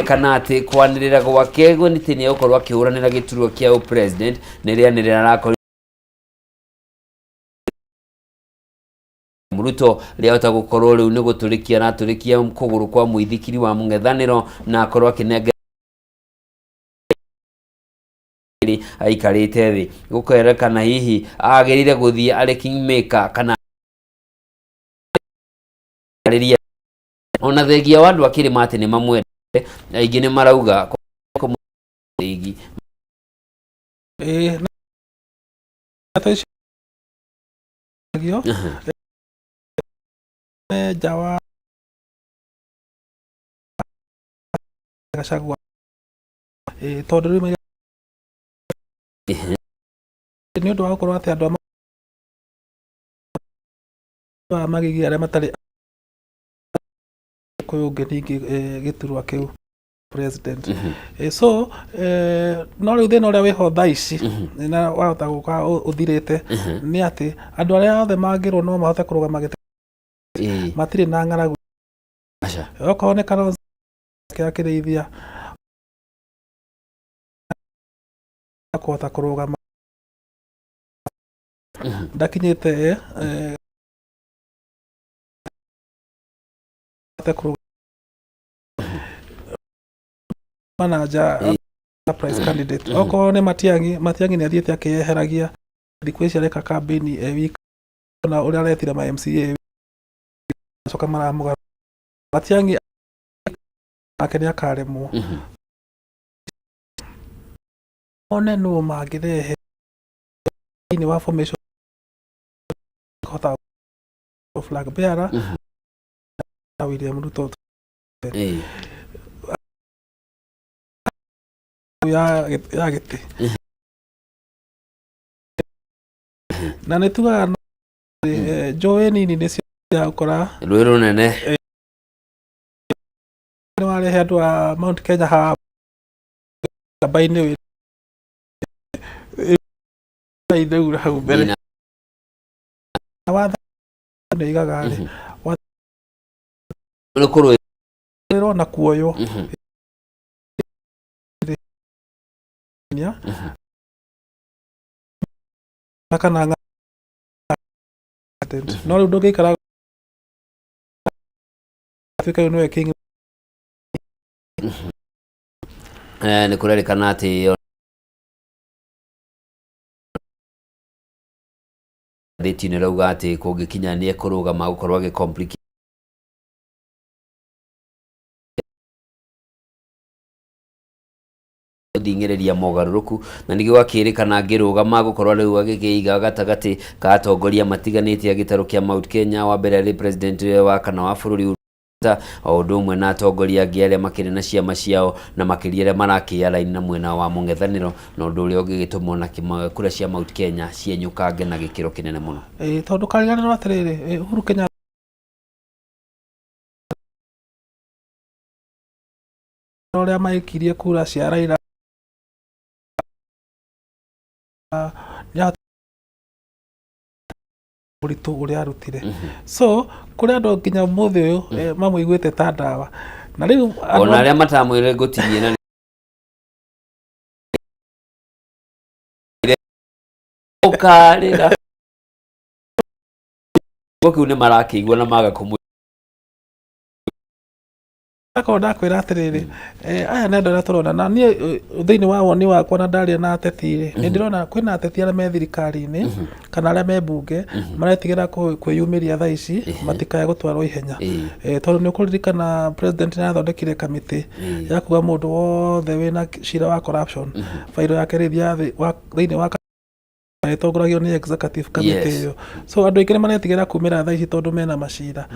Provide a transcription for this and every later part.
kana ati kwanirira gwake goniti ni ukorwa kiuranira giturwo kia president nirianirira rako Ruto riahota gukorwo riu ni guturikia na turikia kuguru kwa muithikiri wa mung'ethaniro na akorwo akinenge aikarite thi gukerekana hihi agirire guthie ari kingmaker kana ariria ona thegia wandu akiri mate ni mamwende aingi ni marauga ligi jawa Gachagua tondu riu ni undu wa gukorwo ati andu magigi aria matari kuyungi giturwa kiu president so no riu thina uria wiho thaa ici na wahota guka uthirite ni ati andu aria othe mangirwo no mahote kurugama gite matire na ng'aragu okorwo ni Kalonzo akirithia akota kurugama ndakinyite manager price candidate okorwo ni Matiang'i ni athiete akiyeheragia thikũ ici areka campaign wiki na uria aretire ma MCA soka maramuga Matiang'i akeni akaremwo one no magirehe ni wa formation kota flag bearer na William Ruto ya gete na netuga Joeni ni cia ukora rwiro nene ni wale andu a Mount Kenya ha baine idura hau mbere watha ni igagari no kurwe na kuoyo kana no riu ndungikara Afrika no king ni kurerekana ati thitine rauga ati kungikinya ni ekurugama gukorwa gi complicate ndingiriria mogaruruku na nigio akirikana ngirugama gukorwa riu agikiiga gatagati ka atongoria matiganite agitaro kia Mount Kenya wa mbere ri president wa kana wa bururi o undu umwe na atongoria angi aria makiri na ciama ciao na makiria aria marakia laini na mwena wa mung'ethaniro na undu uria ungigitumwo na kura cia Mount Kenya cienyukange na gikiro kinene muno tondu kariganiro atiriri Uhuru Kenyatta uria maikirie kura cia Raila uritu uria arutire so kuri andu nginya muthi uyu mamuiguite ta ndawa na riu ona aria matamwire ngutirie na ukarira goku ni marakigwa na maga kumu akonda kwira atiriri aya nendo na turona na nie thiini wa woni wakwa na ndaria na ateti ni ndirona kwina ateti aria me thirikari-ini kana aria me bunge maretigira kwiyumiria thaa ici matikaya gutwarwo ihenya tondu ni ukuririkana president na athondekire kamiti ya kuga mundu wothe wina cira wa corruption fairo yake rithia thiini wa itongoragio ni executive committee iyo so andu aingi maretigira kumira thaa ici tondu mena macira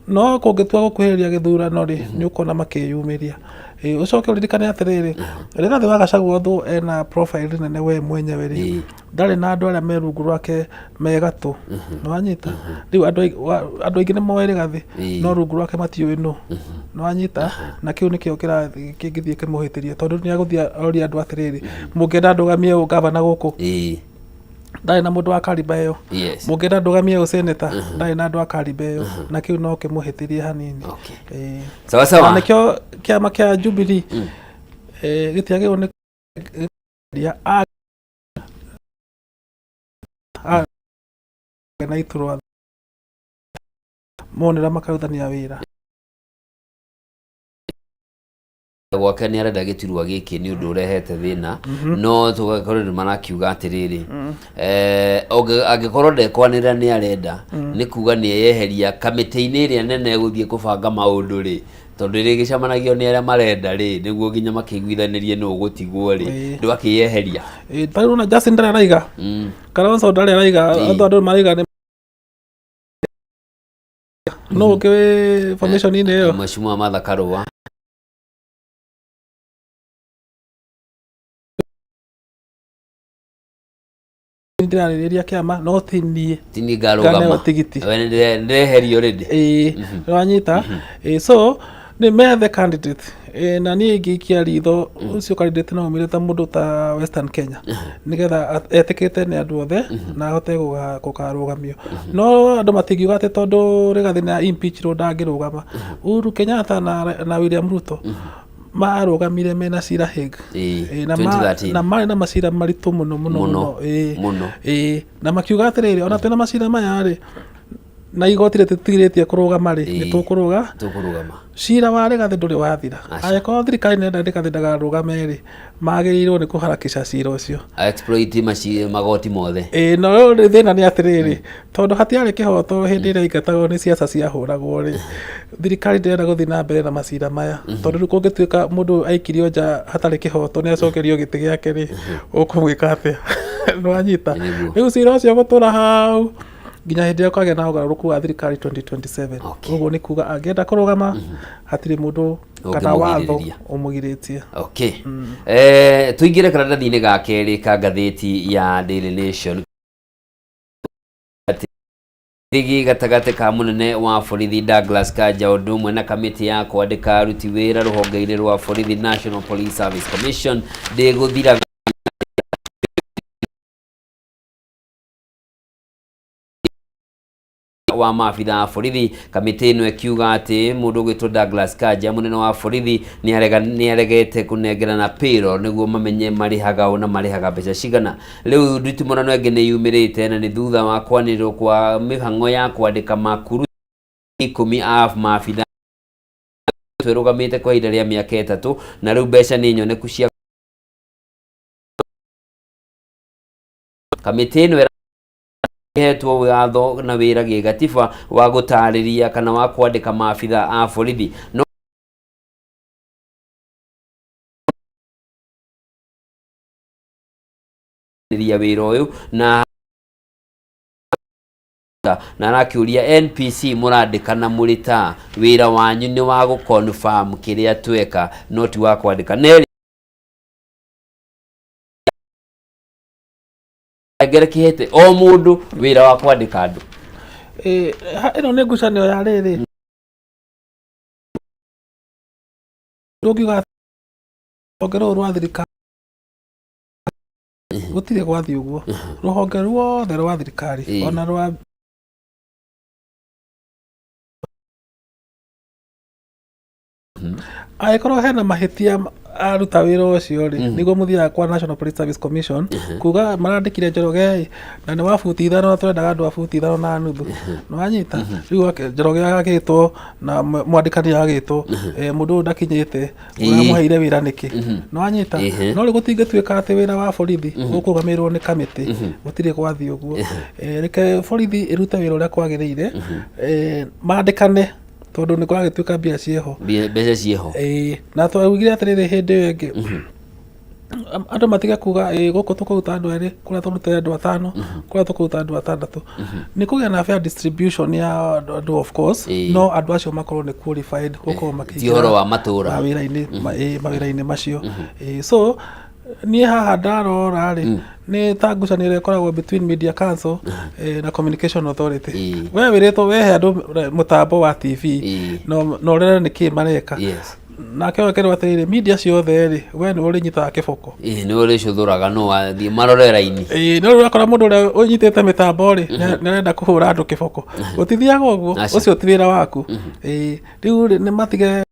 no kungitua gukuhiriria githurano ri ni ukona makiyumiria ucoke uririkane atiriri Rigathi wa Gachagua thu ena profile nene we mwenyewe ri ndari na andu aria me rungu rwake megatu nwanyita riu andu aingi ni moe Rigathi no rungu rwake matiui no nwanyita na kiu nikio kingithie kimuhitirie tondu ni aguthia ori andu atiriri mungenda ndugamie gavana guku ndari na mundu wa kariba iyo mungenda ndugamie useneta ndari na andu a kariba iyo na kiu no kimuhitirie hanini sawa sawa na nikio kiama kia Jubilee gitiagirwo ni na iturwa monera makaruthania wira gwake nĩ arenda gĩturwa gĩkĩ nĩ ũndũ ũrehete thĩna no tũgakorwo nĩ marakiuga atĩrĩrĩ angĩkorwo ndekwanĩra nĩ arenda nĩ kuga nĩ eyeheria kamĩtĩ-inĩ ĩrĩa nene gũthiĩ kũbanga maũndũ rĩ tondũ rĩ gĩcamanagio nĩ arĩa marenda rĩ nĩguo nginya makĩiguithanĩrie nũ gũtigwo rĩ ndwakĩyeheria tarĩu na Justin ndarĩ araiga Kalonzo ndarĩ araiga andũ maraiga no ũkĩwĩ formation-inĩ ĩyo Mheshimiwa Martha Karũa ndirarĩrĩria kĩama no tini ngarũgama ndeherio already wanyita so nĩ methe candidate na niĩ ingĩikia ritho ũcio candidate no ũmĩrĩte mũndũ ta Western Kenya nĩgetha etĩkĩte nĩ andũ othe na ahote gũkarũgamio no andũ matingiuga atĩ tondũ Rigathi nĩ impeachirwo ndangĩrũgama Uhuru Kenyatta na William Ruto marũgamire mena cira Hague na marĩ na macira maritũ mũno na makiuga atĩrĩrĩ ona twĩna macira maya rĩ na igoti rĩtĩtigĩrĩtie kũrũgama rĩ nĩ tũkũrũgama cira wa Rigathi ndũrĩ wathira angĩkorwo thirikari nĩ ĩrenda Rigathi ndakarũgame rĩ magĩrĩirwo nĩ kũharakisha cira ũcio exploit magoti mothe no thĩna nĩ atĩrĩrĩ tondũ hatiarĩ kĩhoto hĩndĩ ĩrĩa aingatagwo nĩ ciaca ciahũragwo rĩ thirikari ndĩrenda gũthiĩ na mbere na macira maya tondũ rĩu kũngĩtuĩka mũndũ aikirio nja hatarĩ kĩhoto nĩ acokerio gĩtĩ gĩake rĩ ũkũmwĩka atĩa nĩwanyita rĩu cira ũcio gũtũra hau nginya hĩndĩ ĩrĩa kwagĩa na ũgarũrũku wa thirikari 2027 ũguo nĩ kuga angĩenda kũrũgama hatirĩ mũndũ kana watho ũmũgirĩtie tũingĩre karatathi-inĩ ga kerĩ ka ngathĩti ya Daily Nation rigi gatagatĩ ka mũnene wa borithi Douglas Kanja ũndũ ũmwe na kamĩtĩ ya kwandĩka aruti wĩra rũhonge-inĩ rwa borithi National Police Service Commission ndĩgũthira wa maabitha a borithi kamĩtĩ ĩno ĩkiuga atĩ mũndũ ũgwĩtwo Douglas Kanja mũnene wa borithi nĩ aregete kũnengerana payroll nĩguo mamenye marĩhaga ũna marĩhaga mbeca cigana rĩu nditimũrano ĩngĩ nĩ yumĩrĩte na nĩ thutha wa kwanĩrĩrwo kwa mĩhang'o ya kwandĩka makuru 10 a maabitha twĩrũgamĩte kwa ihinda rĩa mĩaka 3 na rĩu mbeca nĩ nyoneku cia kamĩtĩ ĩno hetwo watho na wĩra gĩgatiba wa gũtarĩria kana wa kwandĩka maabitha a borithi no wĩra ũyũ na arakĩũria NPC mũrandĩkana mũrĩ ta wĩra wanyu nĩ wa gũconfirm kĩrĩa tweka no ti wa kwandĩka ngerekehete o mũndũ wĩra wa kwandĩka andũ ĩno nĩ ngucanio ya rĩrĩ ndũngiuga rũhonge rũrũ rwa thirikari gũtirĩ gwathiĩ ũguo rũhonge ruothe rwa thirikari ona rwa angĩkorwo hena mahĩtia aruta wĩra ũcio rĩ nĩguo mũthiaga kwa National Police Service Commission kuga marandĩkire Njoroge na nĩ wa buti 5 na tũrendaga andũ a buti 5 na nuthu nĩwanyita rĩu Njoroge agagĩtwo na mwandĩkani agagĩtwo mũndũ ndakinyĩte ũramũheire wĩra nĩkĩ nĩwanyita no rĩu gũtingĩtuĩka atĩ wĩra wa borithi ũkũrũgamĩrĩrwo nĩ kamĩtĩ gũtirĩ gwathiĩ ũguo reke borithi ĩrute wĩra ũrĩa kwagĩrĩire mandĩkane tondũ nĩ kwagĩtuĩka mbia ciĩho na twaugire atĩrĩrĩ hĩndĩ ĩyo ĩngĩ andũ matige kuga gũkũ tũkũruta andũ erĩ kũrĩa tũrute andũ 5 kũrĩa tũkũruta andũ 6 nĩ kũgĩa na fair distribution ya andũ of course no andũ acio makorwo nĩ qualified gũkorwo makĩingĩra ũhoro wa matũra mawĩra-inĩ macio so niĩ haha ndarora rĩ nĩ ta ngucanĩro ĩkoragwo between Media Council na Communication Authority. We wĩrĩtwo wehe andũ mũtambo wa TV na ũrera nĩkĩ mareka. Nake wakerwo atĩrĩrĩ media ciothe rĩ we nĩ ũrĩ nyitaga kĩboko. Nĩ ũrĩ cuthũraga no athiĩ marore raini. No ũrakora mũndũ ũrĩa ũnyitĩte mĩtambo rĩ nĩ arenda kũhũra andũ kĩboko. Ũtithiaga ũguo ũcio ti wĩra waku. Rĩu nĩ matige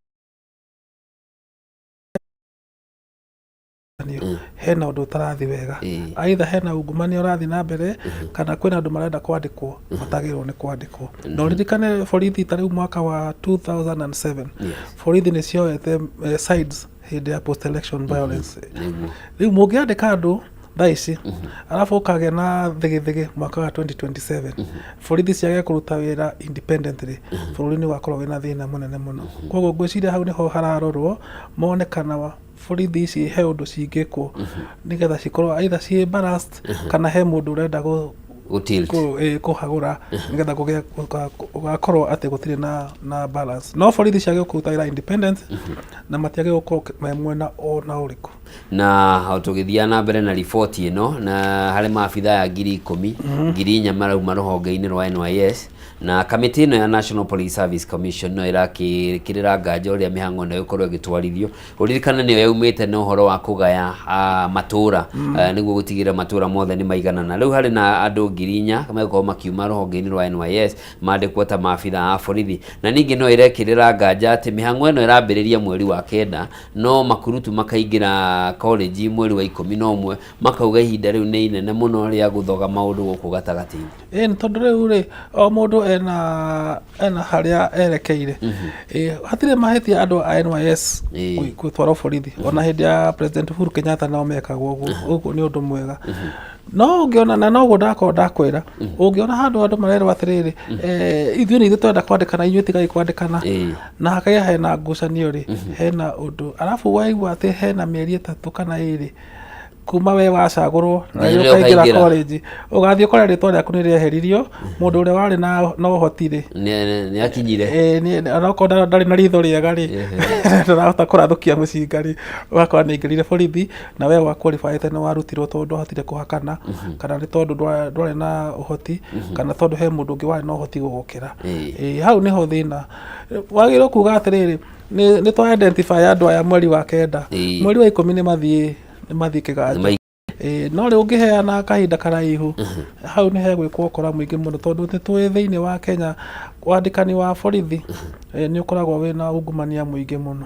hena ũndũ ũtarathi wega. Aitha hena ungumania ũrathi na mbere kana kwĩna andũ marenda kwandĩkwo matagĩrĩirwo nĩ kwandĩkwo. No ririkane borithi ta rĩu mwaka wa 2007 borithi nĩ cioete sides hĩndĩ ya post election violence. Rĩu mũngĩandĩka andũ thaa ici alafu ũkagĩa na thigithigi mwaka wa 2027 borithi ciage kũruta wĩra independently bũrũri-inĩ wakorwo wĩna thĩna mũnene mũno. Koguo ngwĩciria hau nĩho hararorwo mone kana borithi ici he ũndũ cingĩkwo nĩgetha cikorwo either ciĩ balanced kana he mũndũ ũrenda kũhagũra nĩgetha gũgakorwo atĩ gũtirĩ na balance. No borithi ciage kũruta wĩra independent na matiage gũkorwo me mwena ona ũrĩkũ. Na tũgĩthiĩ na mbere na riboti ĩno na harĩ maabitha ya 10,000 4,000 marauma rũhonge-inĩ rwa NYS na kamĩtĩ ĩno ya National Police Service Commission no ĩrakĩrĩra nganja ũrĩa mĩhang'o ĩno ĩkorwo ĩgĩtwarithio. Ũririkane nĩyo yaumĩte na ũhoro wa kũgaya matũra nĩguo gũtigĩrĩra matũra mothe nĩ maiganana. Rĩu harĩ na andũ 4,000 megũkorwo makiuma rũhonge-inĩ rwa NYS mandĩkwo ta maabitha a borithi. Na ningĩ no ĩrekĩrĩra nganja atĩ mĩhang'o ĩno ĩrambĩrĩria mweri wa kenda no makurutu makaingĩra college mweri wa 11 makauga ihinda rĩu nĩ inene mũno rĩa gũthoga maũndũ gũkũ gatagatĩ-inĩ. Nĩ tondũ rĩu rĩ o mũndũ ena harĩa erekeire. Hatirĩ mahĩtia andũ a NYS gwĩtwarwo borithi ona hĩndĩ ya President Uhuru Kenyatta nao mekagwo ũguo nĩ ũndũ mwega. No ũngĩona na noguo ndakwĩra ũngĩona handũ andũ marerwo atĩrĩrĩ ithuĩ nĩ ithuĩ twenda kwandĩkana inyuĩ tigai kwandĩkana na hakagĩa hena ngucanio rĩ hena ũndũ alafu waigua atĩ hena mĩeri 3 kana 2 kuma we wacagũrwo na ũkaingĩra college ũgathiĩ ũkora rĩtwa rĩaku nĩ rĩeheririo mũndũ ũrĩa warĩ na ũhoti rĩ nĩ akinyire onakorwo ndarĩ na ritho rĩega rĩ ndarahota kũrathũkia mũcinga rĩ ũgakora nĩ aingĩrire borithi na we wakwalifaĩte nĩ warutirwo tondũ hotire kũhakana kana nĩ tondũ ndwarĩ na ũhoti kana tondũ he mũndũ ũngĩ warĩ na ũhoti gũgũkĩra. Hau nĩho thĩna. Wagĩrĩirwo kuga atĩrĩrĩ nĩ twa identify andũ aya mweri wa kenda mweri wa 10 nĩ mathiĩ kĩganja. No rĩu ũngĩheana kahinda karaihu hau nĩ hegwĩkwo ũkora mũingĩ mũno tondũ nĩ tũĩ thĩinĩ wa Kenya wandĩkani wa borithi nĩ ũkoragwo wĩna ungumania mũingĩ mũno.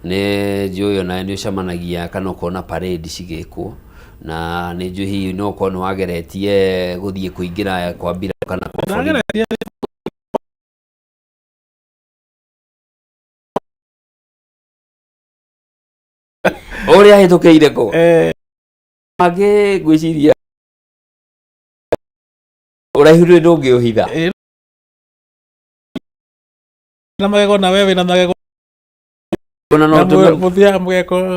Nĩ njũĩ ona nĩ ũcemanagia kana ũkona parade cigĩkwo na nĩ njũĩ hihi no ũkorwo nĩ wageretie gũthiĩ kũingĩra kwa mbira kana kwa borithi. Ũrĩa hĩtũkĩire kũ angĩ ngwĩciria ũraihu ndũngĩũhitha na magego na wewe na magego ona no mũthia mũgeko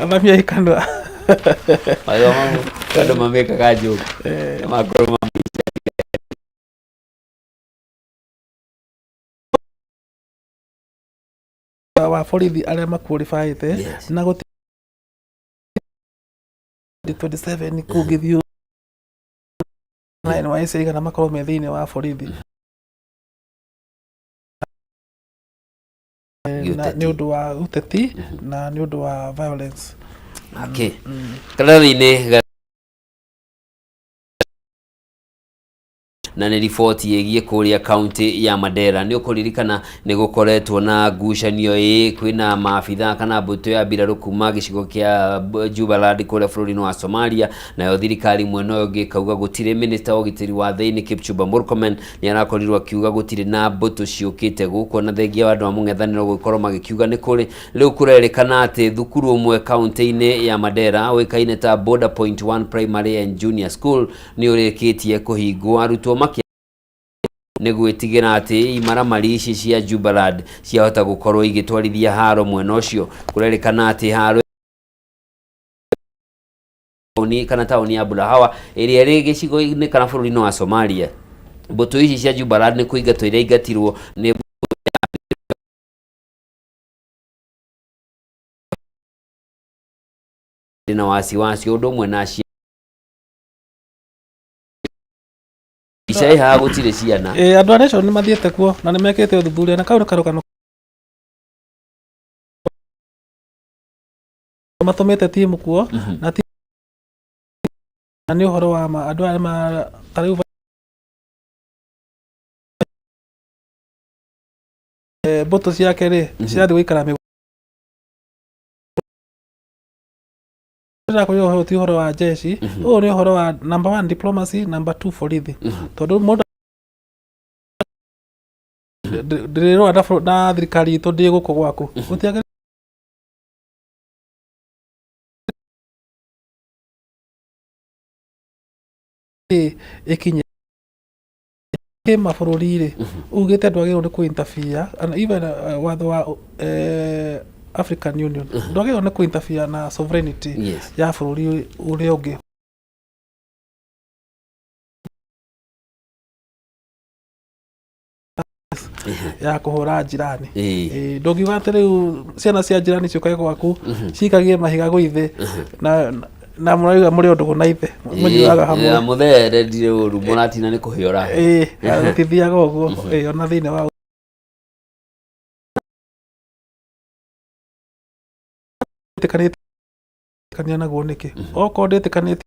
athamia ikanwa andũ mamekaga njũkĩ makorwo wa borithi arĩa makwalifaĩte na 27 kũngĩthiĩ na NYS igana makorwo me thĩinĩ wa borithi nĩ ũndũ wa ũteti na nĩ ũndũ wa violence. Karathi-inĩ na nĩ riboti ĩgiĩ kũrĩa kaunti ya Mandera nĩ ũkũririkana nĩ gũkoretwo na ngucanio kwĩna maabitha kana mbũtũ ya mbirarũ kuma gĩcigo kĩa Jubaland kũrĩa bũrũri-inĩ wa Somalia nayo thirikari mwena ũyũ ũngĩ kauga gũtirĩ minista wa ũgitĩri wa thĩinĩ Kipchumba Murkomen nĩ arakorirwo akiuga gũtirĩ na mbũtũ ciũkĩte gũkũ na thengia wa andũ a mũng'ethanĩro gũkorwo magĩkiuga nĩ kũrĩ rĩu kũrerĩkana atĩ thukuru ũmwe kaunti-inĩ ya Mandera ũĩkaine ta Border Point 1 Primary and Junior School nĩ ũrĩkĩtie kũhingwo arutwo nĩ gwĩtigĩra atĩ imaramari ici cia Jubaland ciahota gũkorwo igĩtwarithia haro mwena ũcio. Kũrerĩkana atĩ haro kana taũni ya Bulahawa ĩrĩa ĩrĩ gĩcigo-inĩ kana bũrũri-inĩ wa Somalia mbũtũ ici cia Jubaland nĩ kũingatwo iria ingatirwo nĩ na wasiwasi undu mwe na cia icai ha gutire ciana andu a nation ni mathiete kuo na ni mekete uthuthuria na kau ni karukano matumite timu kuo na ni uhoro wa andu arĩa ma tariu mboto ciake ri cirathi guikara kwa uhoro wa jeshi uyu ni uhoro wa number 1 diplomacy, number 2 borithi tondu mundu ndiriro na thirikari itu ndi guko gwaku gutiage ikinye mabũrũri ri ugite ndwagirwo ni ku interfere and even watho wa African Union ndwagirwo ni ku interfere na sovereignty ya bũrũri uria ungi ya kuhura jirani ndungiuga ati riu ciana cia jirani ciukae gwaku cikagie mahiga gwithi na muraiga muri undu guna ithe munyuaga hamwe muthere ndire uru muratina ni kuhiora gutithiaga uguo ona thiine wa tikanĩtie naguo niki okorwo ndĩtĩkanĩtie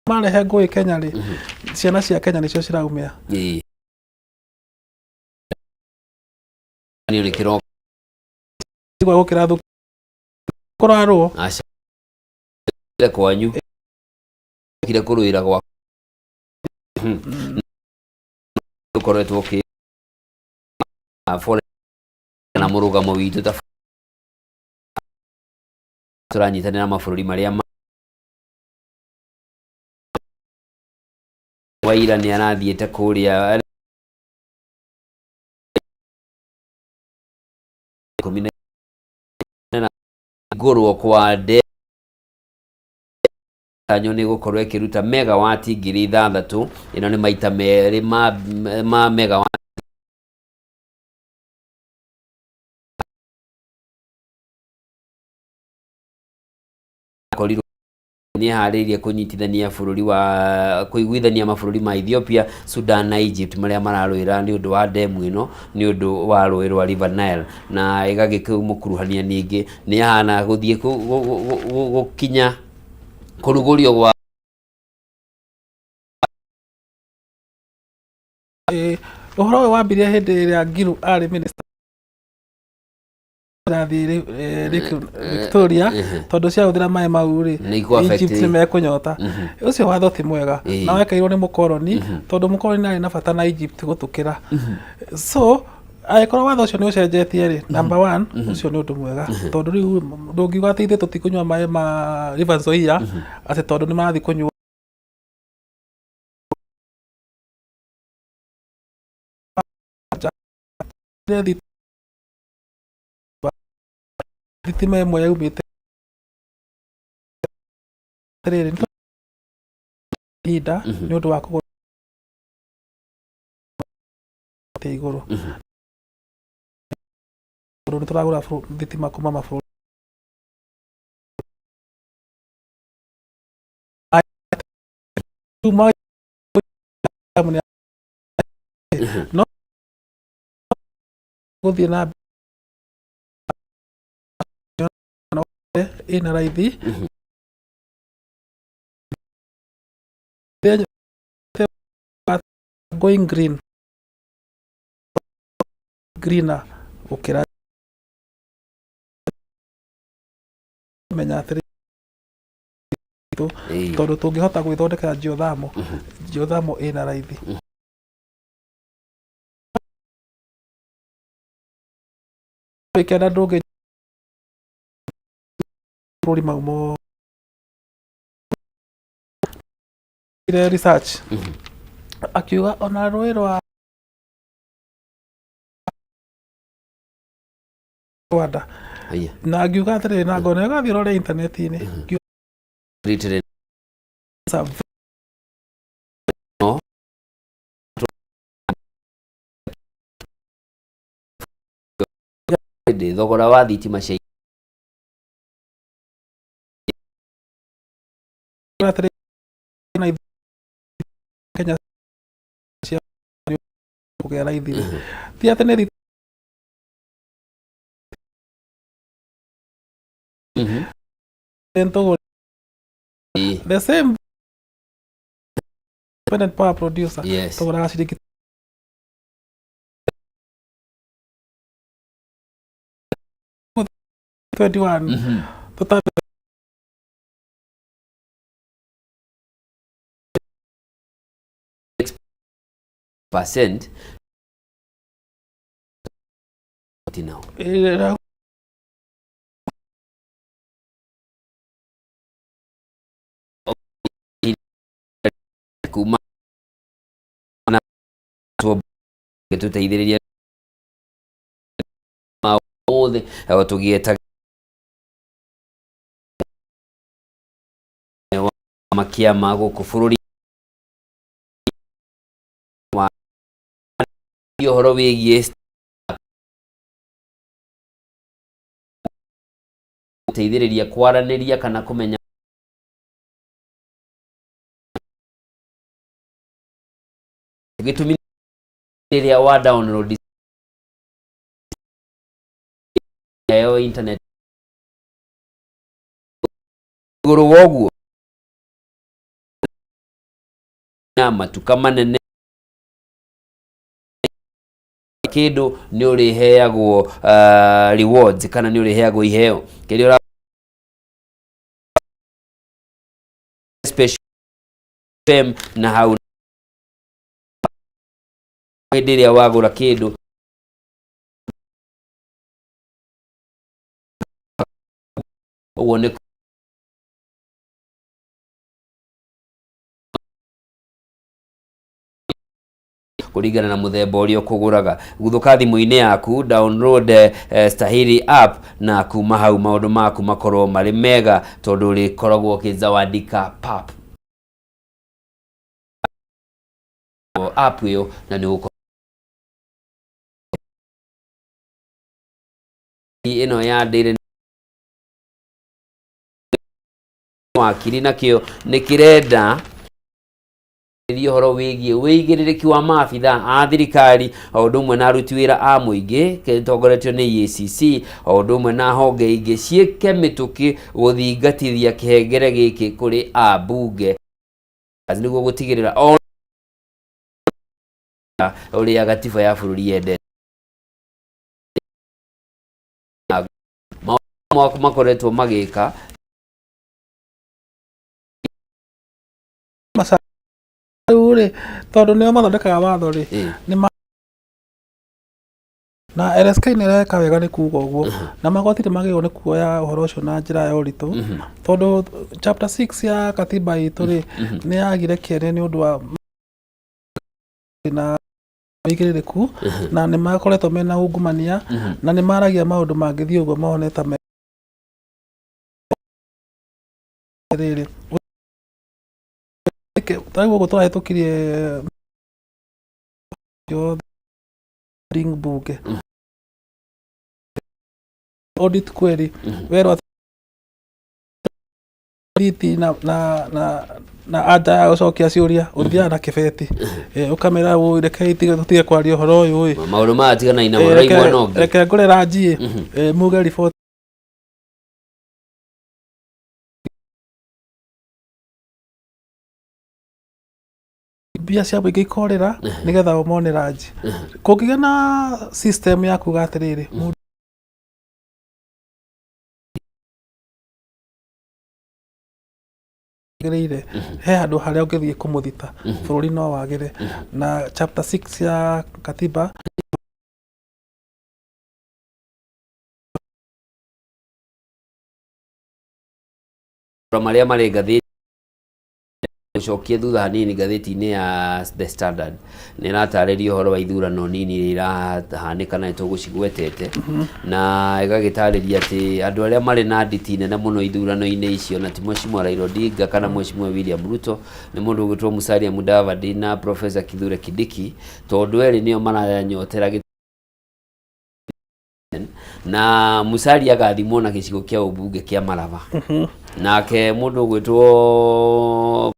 marehe ngũĩ Kenya ri ciana cia Kenya nicio ciraumia ni kiro igwa gukira thu korarwo acha kwanyu kire kuruira gwa tukoretwo ki na murugamo witu ta turanyitanira mabũrũri maria waira ni arathiete kuria ngorwo kwa de tanyo ni gukorwo ikiruta megawati 6,000 ino ni maita meri ma megawati ni haririe kunyitithania bũrũri wa kuiguithania mabũrũri ma Ethiopia, Sudan na Egypt maria mararũira ni undu wa demu ino ni undu wa rũĩ rwa River Nile na igagĩkũmukuruhania ningĩ ni hana guthie gukinya kurugurio gwa uhoro wa mbiria hindi iria Ngilu ari minister Victoria tondu cia uthira mai mau ri Egypt ni mekunyota ucio watho ti mwega na wekeirwo ni mukoroni tondu mukoroni nari na bata na Egypt gutukira so aikorwo watho ucio ni ucenjetie ri number 1 ucio ni undu mwega tondu riu ndungiuga ati ithe tutikunywa mai ma River Nzoia ati tondu ni marathi kunywa thitima imwe yaumite riri ida ni undu wa kugura iguru ni turagura thitima kuma mabũrũri no guthie na ina raithi going greener ukira menya atiri tondu tungihota gwithondekera geothermal ina raithi ikenda ndungi bũrũri maumo research akiuga ona rũĩ rwa Rwanda na akiuga atĩrĩrĩ na ngona ĩgathiĩ ũrore intaneti-inĩ hĩndĩ thogora wa thitima cia Kenya cia kugea raithi ti atĩ nĩ the same independent power producer thogora wa ciringi 21 percent now. Kuma na tuteithĩrĩria maũthĩ tũgieta makiama gũkũ bũrũri wa ũhoro wĩgiĩ gũteithĩrĩria kwaranĩria kana kũmenya gĩtũmi rĩrĩa wa download ya internet igũrũ woguo na matuka manene kĩndũ nĩ ũrĩheagwo rewards kana nĩ ũrĩheagwo iheo kĩrĩa special fame na hau hĩndĩ ĩrĩa wagũra kĩndũ ũguo nĩ kũringana na mũthemba ũrĩa ũkũgũraga guthũka thimũ-inĩ yaku download Stahili app na kuma hau maũndũ maku makorwo marĩ mega tondũ ũrĩkoragwo ũkĩzawadika pap app ĩyo na nĩ ũgũkorwo ĩno ya ndĩrĩ wakiri nakĩo nĩ kĩrenda ũhoro wĩgiĩ wĩigĩrĩrĩki wa maabitha a thirikari o ũndũ ũmwe na aruti wĩra a mũingĩ gĩtongoretio nĩ EACC o ũndũ ũmwe na honge ingĩ ciĩke mĩtũkĩ gũthingatithia kĩhengere gĩkĩ kũrĩ ambunge nĩguo gũtigĩrĩra ũrĩa gatiba ya bũrũri yendete makoretwo magĩka tondũ nĩo mathondekaga watho rĩ na LSK nĩ ĩreka wega nĩ kuuga ũguo na magoti nĩ magĩrĩirwo nĩ kuoya ũhoro ũcio na njĩra ya ũritũ tondũ chapter 6 ya katiba itũ rĩ nĩ yagire kĩene nĩ ũndũ wa na wĩigĩrĩrĩku na nĩ makoretwo mena ungumania na nĩ maragia maũndũ mangĩthiĩ ũguo mahone ta rĩrĩ taiwo gũtũra hetũkirie ring bunge audit kweli werwa riti na anja ya gũcokia ciũria ũthiaga na kĩbeti ũkamera reke tũtige kwaria ũhoro ũyũ maũndũ maya tigana na mũndũ imwe no reke ngũre ranji muge report mbia cia mũingĩ ikorĩra nĩgetha ũmone ranji kũngĩgĩa na system ya kuga atĩrĩrĩ he handũ harĩa ũngĩthiĩ kũmũthita bũrũri no wagĩre na chapter 6 ya katiba marĩa marĩ ngathĩti gũcokia thutha hanini ngathĩti-inĩ ya The Standard nĩ ĩratarĩria ũhoro wa ithurano nini irahanĩka na tũgũcigwetete na ĩgagĩtarĩria atĩ andũ arĩa marĩ na nditi nene mũno ithurano-inĩ icio na ti Mheshimiwa Raila Odinga kana Mheshimiwa William Ruto nĩ mũndũ ũgwĩtwo Musalia Mudavadi na Professor Kithure Kindiki tondũ erĩ nĩo maranyotera na Musalia agathimwo na gicigo kia ubunge kia Malava nake mundu gwitwo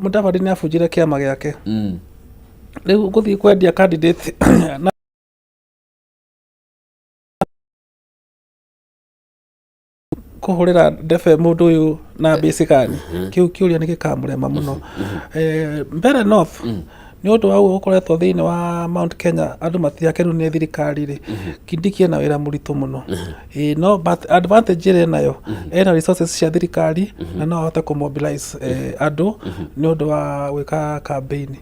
Mudavadi ni afujire kiama giake riu guthii kwendia candidate kuhurira ndefe mundu uyu na basically kiuria ni gikamurema muno mbere North ni undu wa ukoretwo thiini wa Mount Kenya andu matiakenu ni thirikari ri Kindiki na wira muritu muno no but advantage ire nayo ena resources cia thirikari na no ahote ku mobilize andu ni undu wa gwika campaign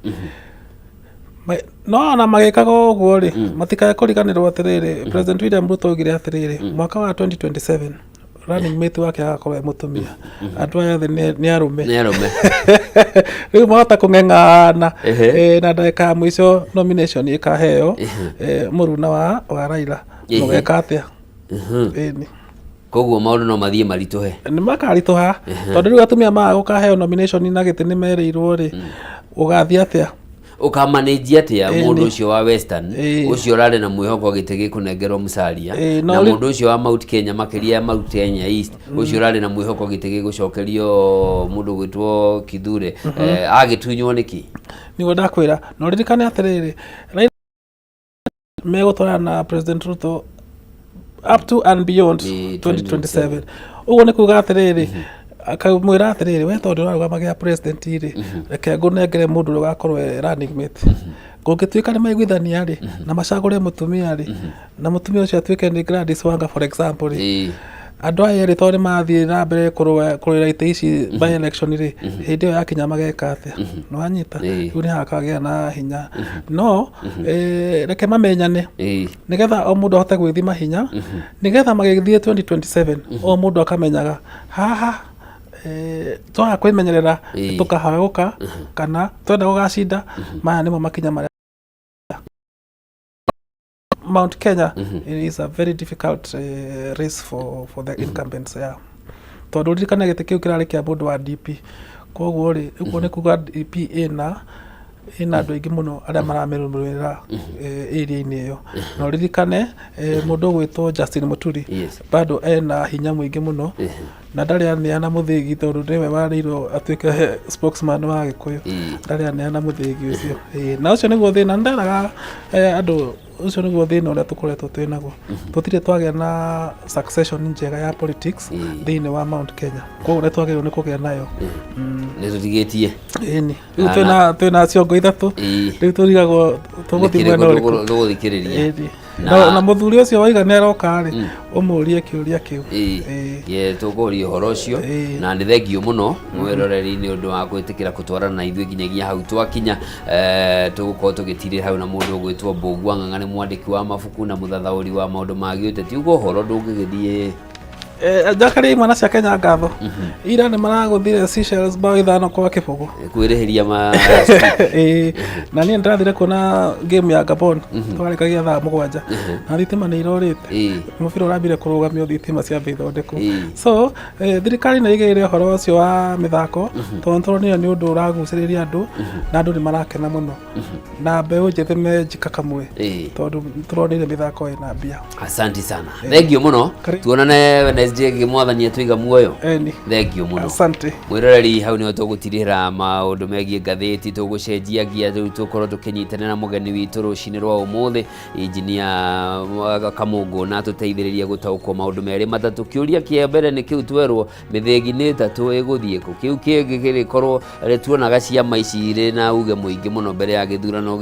no na magikaga uguo ri matikae kuriganirwo atiriri President William Ruto augire atiriri mwaka wa 2027 running mate wake agakorwo mutumia andu aya ni arume riu mahota kung'eng'ana na ndagika mwico nomination ikaheo muruna wa Raila mugeka atia ni koguo maundu no mathie marituhe ni makarituha tondu riu atumia magukaheo nomination na giti ni mereirwo ri ugathia atia ukamanage atia mundu ucio wa Western ucio rari na mwihoko gite gikunengerwo Musalia na mundu ucio wa Mount Kenya makiria Mount Kenya East ucio rari na mwihoko gite gigucokerio mundu gwitwo Kithure agitunywo niki nigo ndakwira no ririkane atiriri megutwara na President Ruto up to and beyond 2027 uguo ni kuga atiriri akamwira atiriri we tondu urarugamagia president iri reke ngunengere mundu rugakorwo running mate gungituika ni maiguithania ri na macagure mutumia ri na mutumia ucio atuike ni Gladys Wanga for example ri andu aya ri tondu mathie na mbere kurira ite ici by election ri hindi ya kinya mageka atia no anyita riu ni hakagia na hinya no reke mamenyane nigetha o mundu ahote gwithima hinya nigetha magithie 2027 o mundu akamenyaga haha twa kwimenyerera tukahaguka kana twenda gugacinda maya nimo makinya maria Mount Kenya is a very difficult race for the incumbents tondu ririkana gite kiu kirari kia mundu wa DP koguo ri uko ni kuga DP ina andu aingi muno aria maramirumira area-ini iyo no ririkane mundu gwitwo Justin Muturi bado ena hinya mwingi muno na ndari aneana muthigi tondu niwe warirwo atuike spokesman wa Gikuyu ndari aneana muthigi ucio na ucio niguo thina ndaraga andu ucio niguo thina uria tukoretwo twinaguo tutire twagia na succession njega ya politics thiini wa Mount Kenya koguo ni twagirwo ni kugia nayo ni tutigitie ni riu twina ciongo ithatu riu turigagwo tuguthimwe no guthikiriria na muthuri ucio waiga ni aroka ri umurie kiuria kiu ye tukuria horo ucio na ni thengio muno mwiroreri ni undu wa gwitikira gutwarana na ithuĩ nginyagia hau twakinya tugukorwo tugitirira hau na mundu gwitwo Mbogu wa Ng'ang'a ni mwandiki wa mabuku na muthathauri wa maundu ma giuteti uguo horo ndungigithie jakari imana cia Kenya ngatho ira ni maraguthire Seychelles bao 5 kwa kibugu kwirihiria na ni ndathire kuona game ya Gabon twarikagia thaa 7 na thitima ni irorite mubira urambire kurugamio thitima cia thondeko so thirikari ni igire horo ucio wa mithako tondu ni undu uraguciriria andu na andu ni marakena muno na mbeu njithi menjika kamwe tondu turonire mithako ina mbia. Asante sana thengio muno tuonane Wednesday mwathani atwiga muoyo thengio muno asante mwiroreri hau niho tugutirira maundu megie ngatheti tugucenjia gia tukorwo tukinyitana na mugeni witu rucini rwa umuthi engineer Kamungu na tuteithiriria gutaukwo maundu meri matatu kiuria kia mbere ni kiu twerwo mithegi ni tatu iguthie ku kiu kingi girikorwo tuonaga ciama ici iri na uge muingi muno mbere ya githurano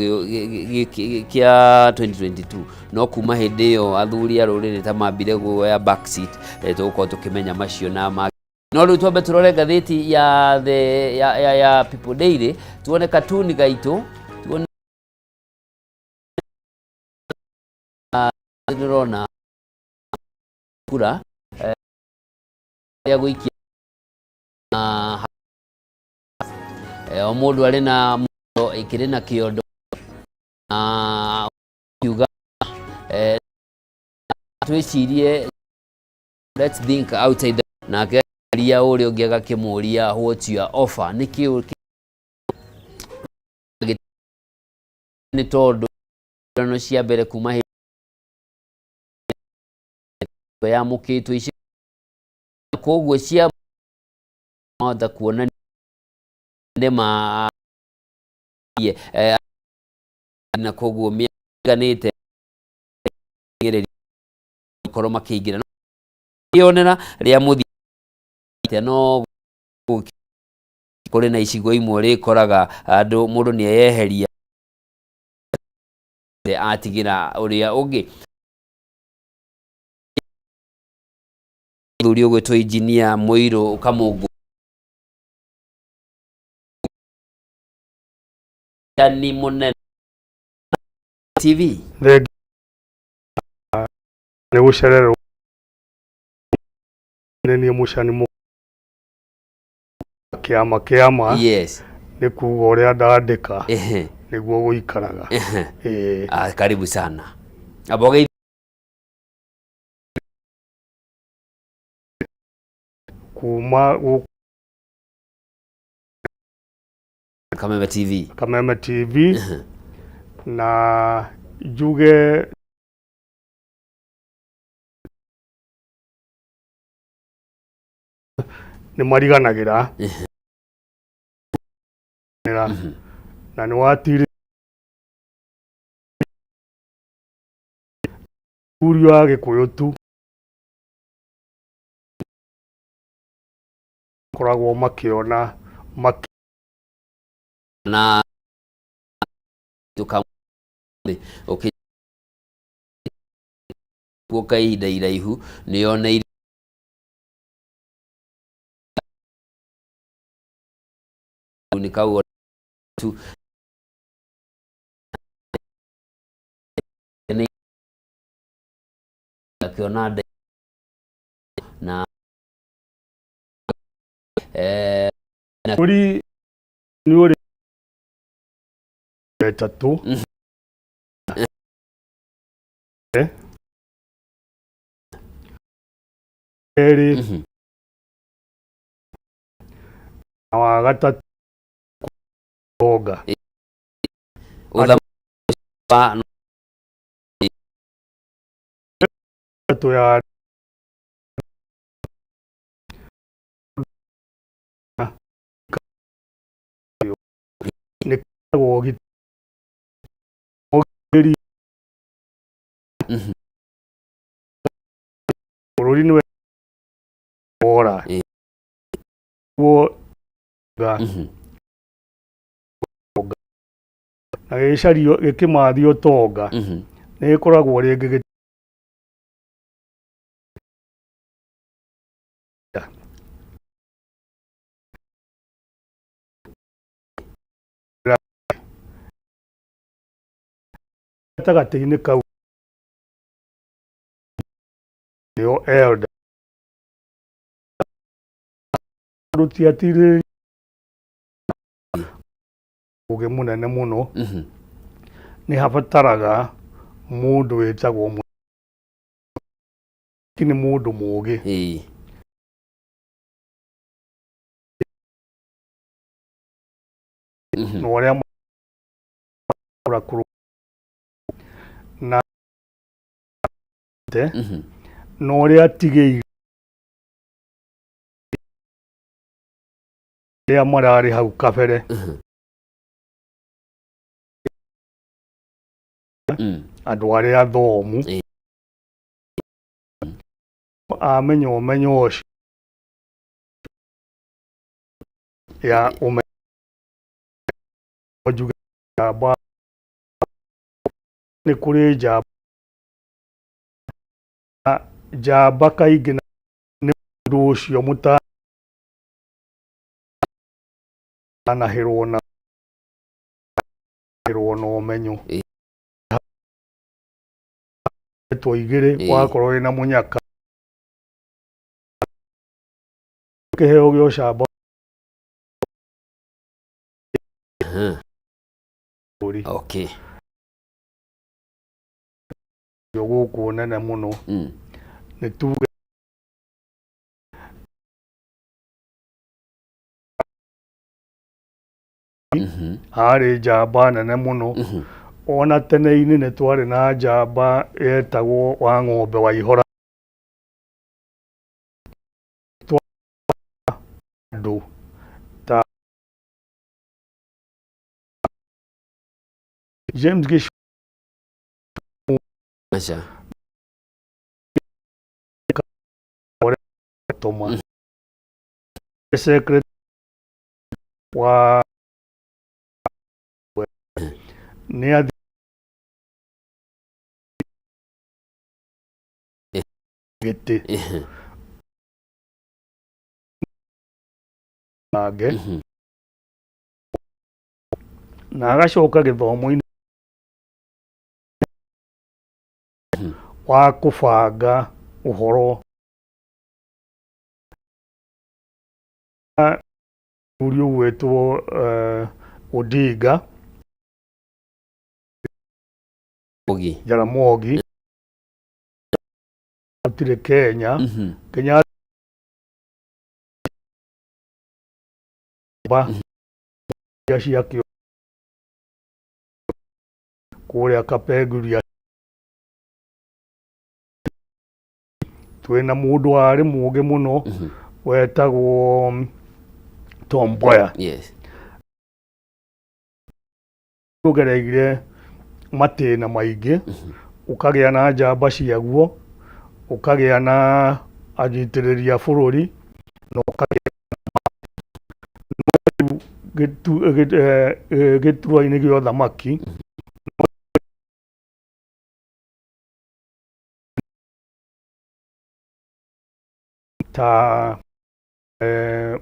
kia 2022 no kuma hindi iyo athuri a ruriri ta mambire guoya backseat tugukorwo tukimenya macio na no riu twambe turore ngatheti ya People Daily tuone katuni gaitu tuone ndirona kura ya guikia o mundu ari na mundo ikiri na kiondo kiuga twicirie let's think outside na akaria uri ungiaga kimuria what's your offer niki nĩ tondũ ithurano cia mbere kuma yamũkĩtwo icio, koguo cia mahota kuonania na koguo mĩaganĩte korwo makĩingĩra yonera rĩa mũthia no kũrĩ na icigo imwe rĩkoraga andũ mũndũ nĩeyeheria atigira ũrĩa ũngĩ thuri ũgwĩtwo Engineer Mũirũ Kamũngũ ni mũnene TV nĩ gũcererwo nĩ mũcani kĩama yes nĩ kuga ũrĩa ndandĩka nĩguo gũikaraga karibu sana aboge kuma Kameme TV na njuge nĩ mariganagĩra na nĩ watire urio wa Gĩkũyũ tu koragwo makĩona na okay kuoka ihinda iraihu nĩyoneire nikau tu akiona na uri ni uri tatu eri na wa gatatu oga to ya ni wogi eri ururi ni ora wo ga na gĩcario gĩkĩmathio tonga nĩ ĩkoragwo rĩngĩ gatagatĩ-inĩ kau nĩo elder rũtiatirĩ ũgĩ mũnene mũno nĩ habataraga mũndũ wĩtagwo nĩ mũndũ mũgĩ na ũrĩa na na ũrĩa atigĩire rĩrĩa mararĩ hau kabere andũ arĩa athomu amenya ũmenyo ũcio ya ũmenyo njuge njamba nĩ kũrĩ njamba kaingĩ nĩ ũndũ ũcio mũtanahĩrwo na ũmenyo igĩrĩ wakorwo wĩna mũnyaka kĩheo gĩa ũcamba okay gũkũ nene mũno nĩ tuge harĩ njamba nene mũno ona tene-inĩ nĩ twarĩ na njamba yetagwo Wang'ombe wa Ihora andũ ta James Gĩchũ Toma secretary wa nĩ gĩtĩ nange na agacoka gĩthomo-inĩ wa kũbanga ũhoro mũthuri ũgwĩtwo Odinga Jaramogi atire Kenya Kenya ciakio kũrĩa Kapenguria twĩna mũndũ warĩ mũũgĩ mũno wetagwo Tom Mboya ũgereire matĩna maingĩ ũkagĩa na njamba ciaguo ũkagĩa na anyitĩrĩri a bũrũri na ũkagĩa gĩturwa-inĩ gĩa ũthamaki ta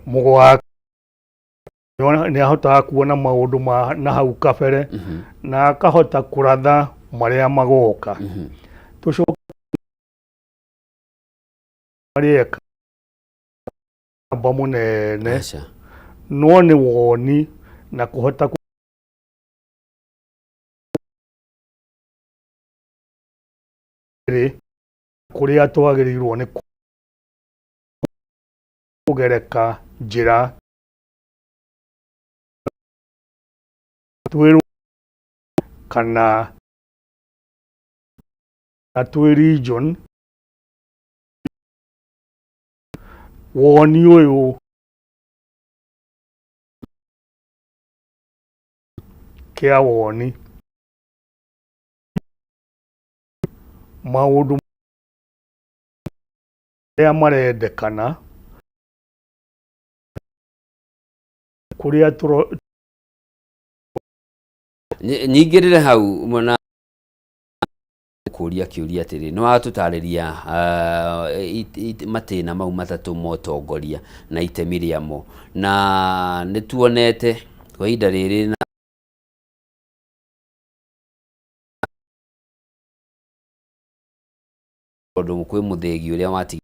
mũgwa nĩ ahotaga kuona maũndũ ma na hau kabere na akahota kũratha marĩa magoka tũcoke marĩeka amba mũnene no nĩ woni na kũhota kũrĩa twagĩrĩirwo nĩ kũgereka njĩra twĩrwo kana twĩ region woni ũyũ kĩa woni maũndũ marĩa marendekana kũrĩa nyingĩrĩre hau mwana kũria kĩũria atĩrĩ nĩ watũtarĩria matĩna mau matatũ ma ũtongoria na itemi rĩamo na nĩ tuonete kwa ihinda rĩrĩ na ũndũ kwĩ mũthĩgi ũrĩa watigirwo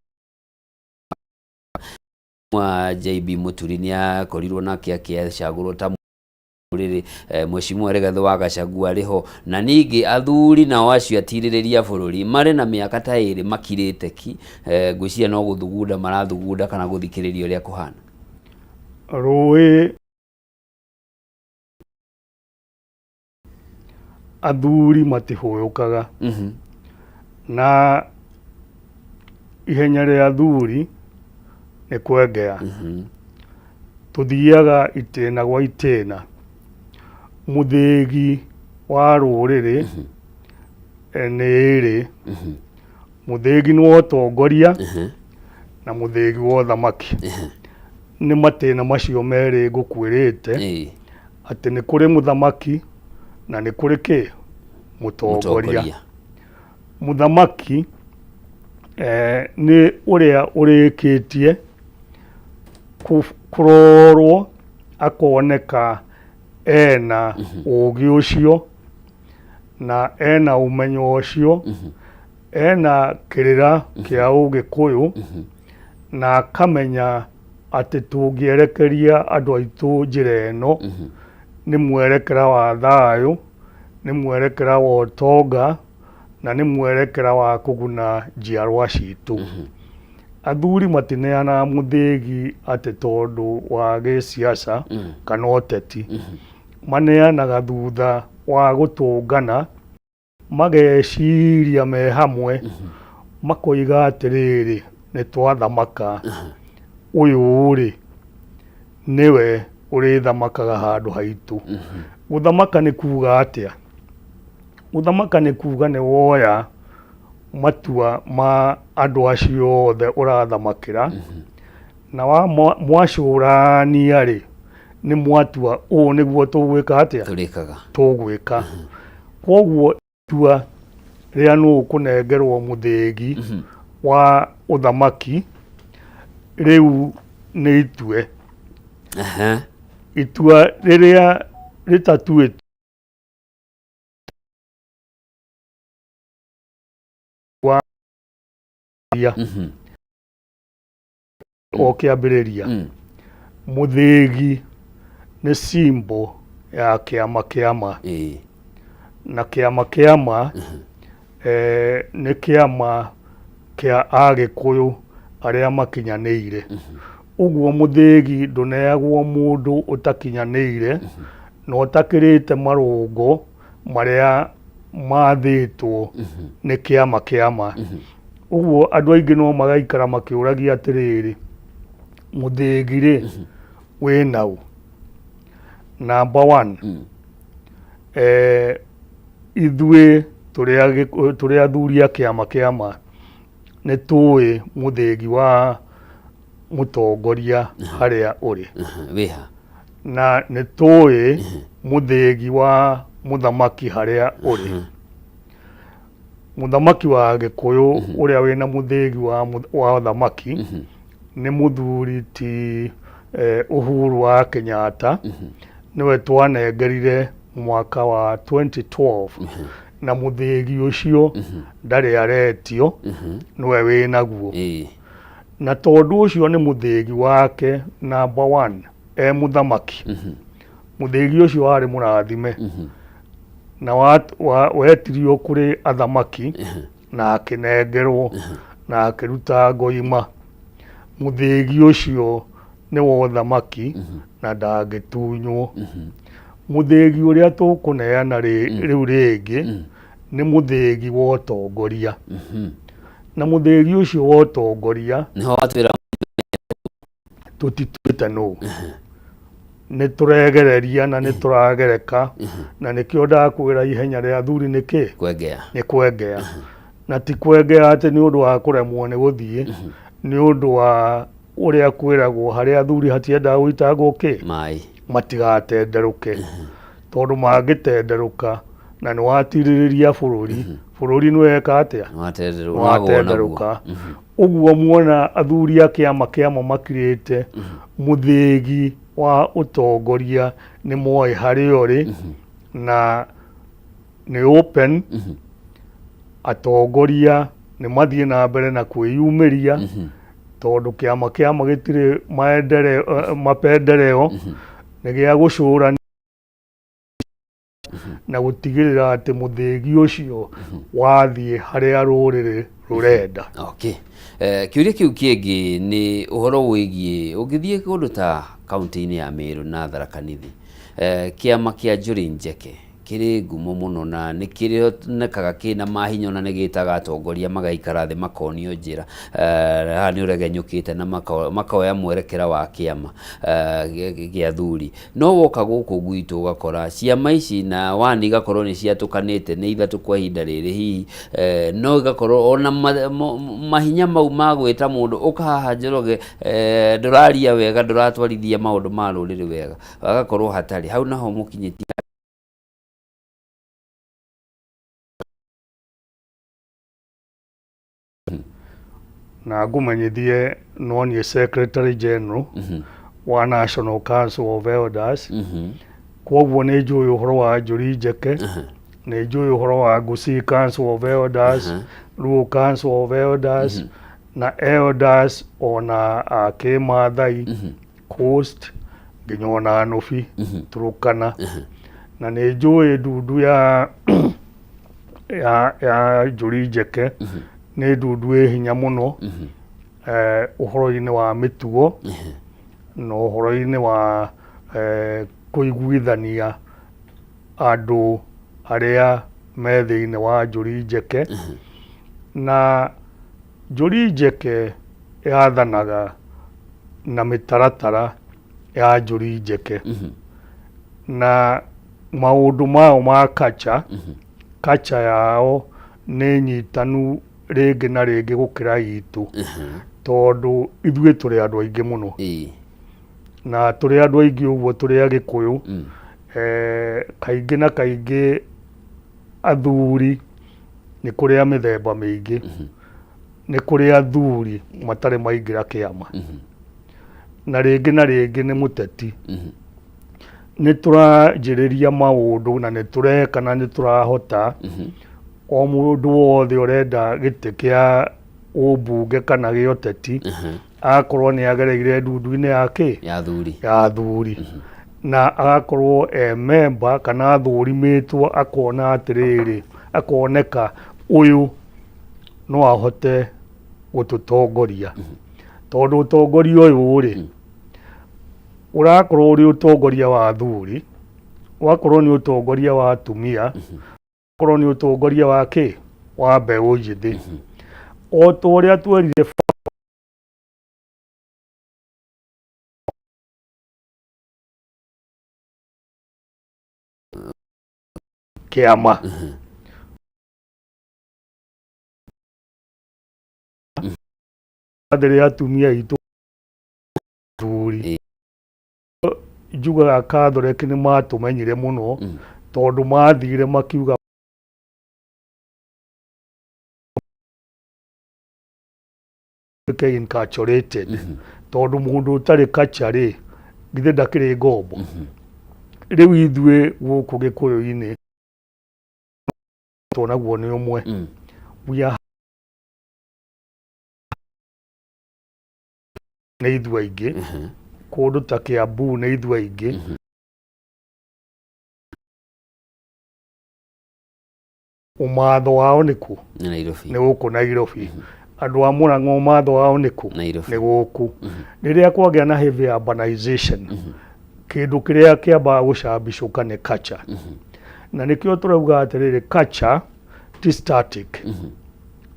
JB Mũturi nĩ akorirwo nake akĩacagũrwo ta rĩrĩ Mheshimiwa Rigathĩ wa Gachagua arĩho na ningĩ athuri nao acio atirĩrĩria bũrũri marĩ na mĩaka ta ĩrĩ makirĩte ki ngwĩciria no gũthugunda marathugunda kana gũthikĩrĩria ũrĩa kũhana rũĩ athuri matihũyũkaga na ihenya rĩa athuri nĩ kwengea tuthiaga itĩna gwa itĩna mũthĩgi wa rũrĩrĩ nĩ ĩrĩ mũthĩgi nĩ wa ũtongoria na mũthĩgi wa ũthamaki nĩ matĩna macio merĩ ngũkwĩrĩte atĩ nĩ kũrĩ mũthamaki na nĩ kũrĩ kĩ mũtongoria mũthamaki nĩ ũrĩa ũrĩkĩtie kũrorwo akoneka ena ũgĩ ũcio na ena ũmenyo ũcio ena kĩrĩra kĩa ũgĩkũyũ na akamenya atĩ tũngĩerekeria andũ aitũ njĩra ĩno nĩ mwerekera wa thayũ nĩ mwerekera wa ũtonga na nĩ mwerekera wa kũguna njiarwa citũ athuri matineanaga mũthĩgi atĩ tondũ wa gĩsiasa kana ũteti maneanaga thutha wa gũtũngana mageciria me hamwe makoiga atĩrĩrĩ nĩ twathamaka ũyũ rĩ nĩwe ũrĩthamakaga handũ haitũ. Gũthamaka nĩ kuuga atĩa? Gũthamaka nĩ kuuga nĩ woya matua ma andũ acio othe ũrathamakĩra na mwacũrania rĩ nĩ mwatua ũũ nĩguo tũgwĩka atĩa? Tũgwĩka. Koguo itua rĩa nũ kũnengerwo mũthĩgi wa ũthamaki rĩu nĩ itue. Itua rĩrĩa rĩtatuĩtwo o kĩambĩrĩria mũthĩgi nĩ symbol ya kĩama na kĩama nĩ kĩama kĩa Agĩkũyũ arĩa makinyanĩire. Ũguo mũthĩgi ndũneagwo mũndũ ũtakinyanĩire na ũtakĩrĩte marũngo marĩa mathĩtwo nĩ kĩama. Ũguo andũ aingĩ no magaikara makĩũragia atĩrĩrĩ mũthĩgi rĩ wĩ naũ? Number one, ithuĩ tũrĩ athuri a kĩama nĩ tũĩ mũthĩgi wa mũtongoria harĩa ũrĩ na nĩ tũĩ mũthĩgi wa mũthamaki harĩa ũrĩ. Mũthamaki wa Gĩkũyũ ũrĩa wĩna mũthĩgi wa ũthamaki nĩ mũthuri ti Uhuru wa Kenyatta, nĩwe twanengerire mwaka wa 2012 na mũthĩgi ũcio ndarĩ aretio, nĩwe wĩnaguo. Na tondũ ũcio nĩ mũthĩgi wake number one mũthamaki, mũthĩgi ũcio warĩ mũrathime na wetirio kũrĩ athamaki na akĩnengerwo na akĩruta ngoima. Mũthĩgi ũcio nĩ wa ũthamaki na ndangĩtunywo. Mũthĩgi ũrĩa tũkũneana rĩu rĩngĩ nĩ mũthĩgi wa ũtongoria, na mũthĩgi ũcio wa ũtongoria tũtituĩte nũ. Nĩ tũregereria na nĩ tũragereka na nĩkĩo ndakwĩra ihenya rĩa athuri nĩkĩ? Nĩ kwengea. Na ti kwengea atĩ nĩ ũndũ wa kũremwo nĩ gũthiĩ, nĩ ũndũ wa ũrĩa kwĩragwo harĩa athuri hatiendaga gũitangwo kĩ? Matigatenderũke. Tondũ mangĩtenderũka na nĩ watirĩrĩria bũrũri nĩweka atĩa? Watenderũka. Ũguo muona athuri a kĩama makirĩte mũthĩgi wa ũtongoria nĩ moĩ harĩa ũrĩ na nĩ open. Atongoria nĩ mathiĩ na mbere na kwĩyumĩria tondũ kĩama gĩtirĩ mapendeleo, nĩ gĩa gũcũrania na gũtigĩrĩra atĩ mũthĩgi ũcio wathiĩ harĩa rũrĩrĩ rũrenda. Kĩũria kĩu kĩngĩ nĩ ũhoro wĩgiĩ ũngĩthiĩ kũndũ ta kaunti-inĩ ya Meru na Tharaka Nithi, kĩama kĩa Njũrĩ Njeke kĩrĩ ngumo mũno na nĩ kĩronekaga kĩna mahinya na nĩ gĩtaga atongoria magaikara thĩ makonio njĩra. Haha nĩ ũregenyũkĩte na makoya mwerekera wa kĩama gĩa athuri. No woka gũkũ gwitũ ũgakora ciama ici na wani igakorwo nĩ ciatũkanĩte nĩ ithatũ kwa ihinda rĩrĩ hihi, no igakorwo ona mahinya mau ma gwĩta mũndũ ũka haha Njoroge ndũraria wega, ndũratwarithia maũndũ ma rũrĩrĩ wega, agakorwo hatarĩ. Hau naho mũkinyĩtie na ngũmenyithie no niĩ Secretary General wa National Council of Elders. Kwoguo nĩ njũĩ ũhoro wa Njũrĩ Njeke, nĩ njũĩ ũhoro wa Gusii Council of Elders, Luo Council of Elders na elders ona kĩmathai Coast nginya ona Nũbi Turukana. Na nĩ njũĩ ndundu ya Njũrĩ Njeke nĩ ndundu ĩ hinya mũno ũhoro-inĩ wa mĩtugo na ũhoro-inĩ wa kũiguithania andũ haria me thiini wa njuri njeke na njuri njeke yathanaga na mitaratara ya njuri njeke na maundu mao ma culture yao nĩ nyitanu rĩngĩ na rĩngĩ gũkĩra itũ tondũ ithuĩ tũrĩ andũ aingĩ mũno na tũrĩ andũ aingĩ ũguo tũrĩ Agĩkũyũ kaingĩ na kaingĩ athuri nĩ kũrĩ a mĩthemba mĩingĩ nĩ kũrĩ athuri matarĩ maingĩra kĩama na rĩngĩ nĩ mũteti nĩ tũranjĩrĩria maũndũ na nĩ tũreka na nĩ tũrahota o mũndũ wothe ũrenda gĩtĩ kĩa ũmbunge kana gĩa ũteti agakorwo nĩ agereire ndundu-inĩ ya athuri na agakorwo member kana athũrimĩtwo akona atĩrĩrĩ akoneka ũyũ no ahote gũtũtongoria tondũ ũtongoria ũyũ rĩ ũrakorwo ũrĩ ũtongoria wa athuri ũgakorwo nĩ ũtongoria wa atumia ũgakorwo nĩ ũtongoria wa wa mbeũ njĩthĩ o ta ũrĩa twerire kĩama thĩrĩ atumia aitũ athuri njugaga Catholic nĩ matũmenyire mũno tondũ mathire makiuga incarcerated tondũ mũndũ ũtarĩ culture rĩ githĩ ndakĩrĩ ngombo rĩu ithuĩ gũkũ Gĩkũyũ-inĩ tuonaguo nĩ ũmwe nĩ ithuĩ aingĩ kũndũ ta Kiambu nĩ ithuĩ aingĩ ũmatho wao nĩkũ nĩ gũkũ Nairobi andũ a Mũrang'o ũmatho wao nĩkũ nĩ gũkũ rĩrĩa kwagĩa na heavy urbanization kĩndũ kĩrĩa kĩambaga gũcambicũka nĩ culture na nĩkĩo tũrauga atĩrĩrĩ culture ti static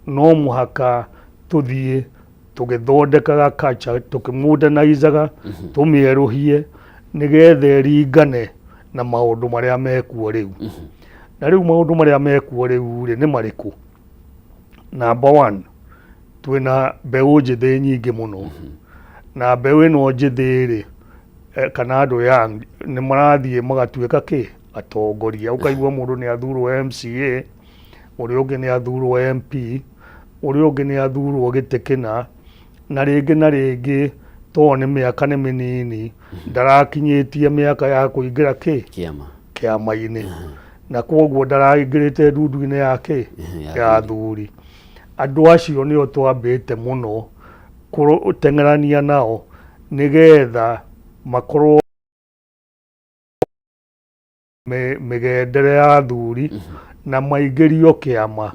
no mũhaka tũthiĩ tũgĩthondekaga culture tũkĩmodernaizaga tũmĩerũhie nĩgetha ĩringane na maũndũ marĩa mekuo rĩu na rĩu maũndũ marĩa mekuo rĩu nĩ marĩkũ number one twĩna mbeũ njĩthĩ nyingĩ mũno na mbeũ ĩno njĩthĩ rĩ kana andũ young nĩ marathiĩ magatuĩka atongoria ũkaigua mũndũ nĩ athurwo MCA ũrĩa ũngĩ nĩ athurwo MP ũrĩa ũngĩ nĩ athurwo gĩtĩ kĩna na rĩngĩ tondũ nĩ mĩaka nĩ mĩnini ndarakinyĩtie mĩaka ya kũingĩra kĩama-inĩ na koguo ndaraingĩrĩte ndundu-inĩ ya athuri andũ acio nĩo twambĩte mũno gũteng'erania nao nĩgetha makorwo mĩgendere ya athuri na maingĩrio kĩama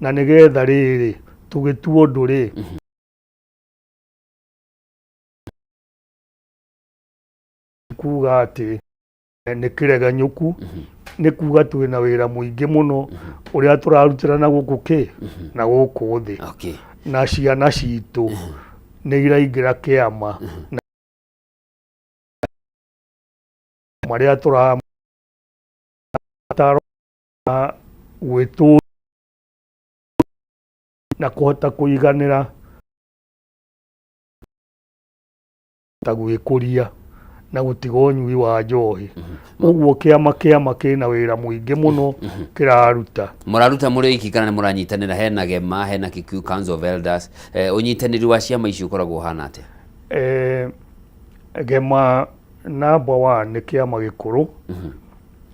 na nĩgetha rĩrĩ tũgĩtuo ũndũ rĩ kuga atĩ nĩ kĩreganyũku nĩ kuga twĩna wĩra mũingĩ mũno ũrĩa tũrarutĩra na gũkũ na gũkũ thĩ na ciana citũ nĩ iraingĩra kĩama marĩa gwĩtũ na kũhota kũiganĩra ta gwĩkũria na gũtiga ũnyui wa njohi ũguo kĩama kĩna wĩra mũingĩ mũno kĩraruta mũraruta mũrĩ iki kana nĩ mũranyitanĩra hena Gema hena Kikuyu Council of Elders ũnyitanĩri wa ciama ici ũkoragwo ũhana atĩa Gema number one nĩ kĩama gĩkũrũ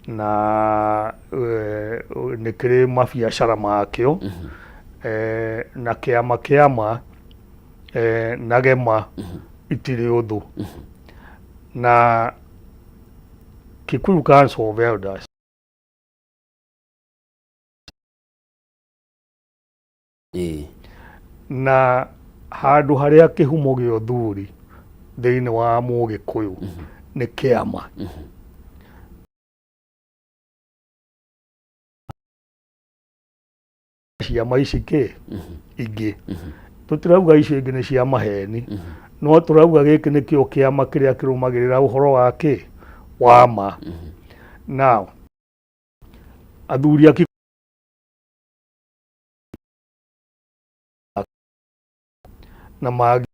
na nĩ kĩrĩ mabiacara makĩo na kĩama na Gema itirĩ ũthũ na Kikuyu Council of Elders na handũ harĩa kĩhumo gĩa ũthuri thĩinĩ wa Mũgĩkũyũ nĩ kĩama ciama ici ingĩ tutirauga icio ingĩ nĩ cia maheni no turauga gĩkĩ nĩkĩo kĩama kĩrĩa kĩrũmagĩrĩra ũhoro wa ma now athuri na magi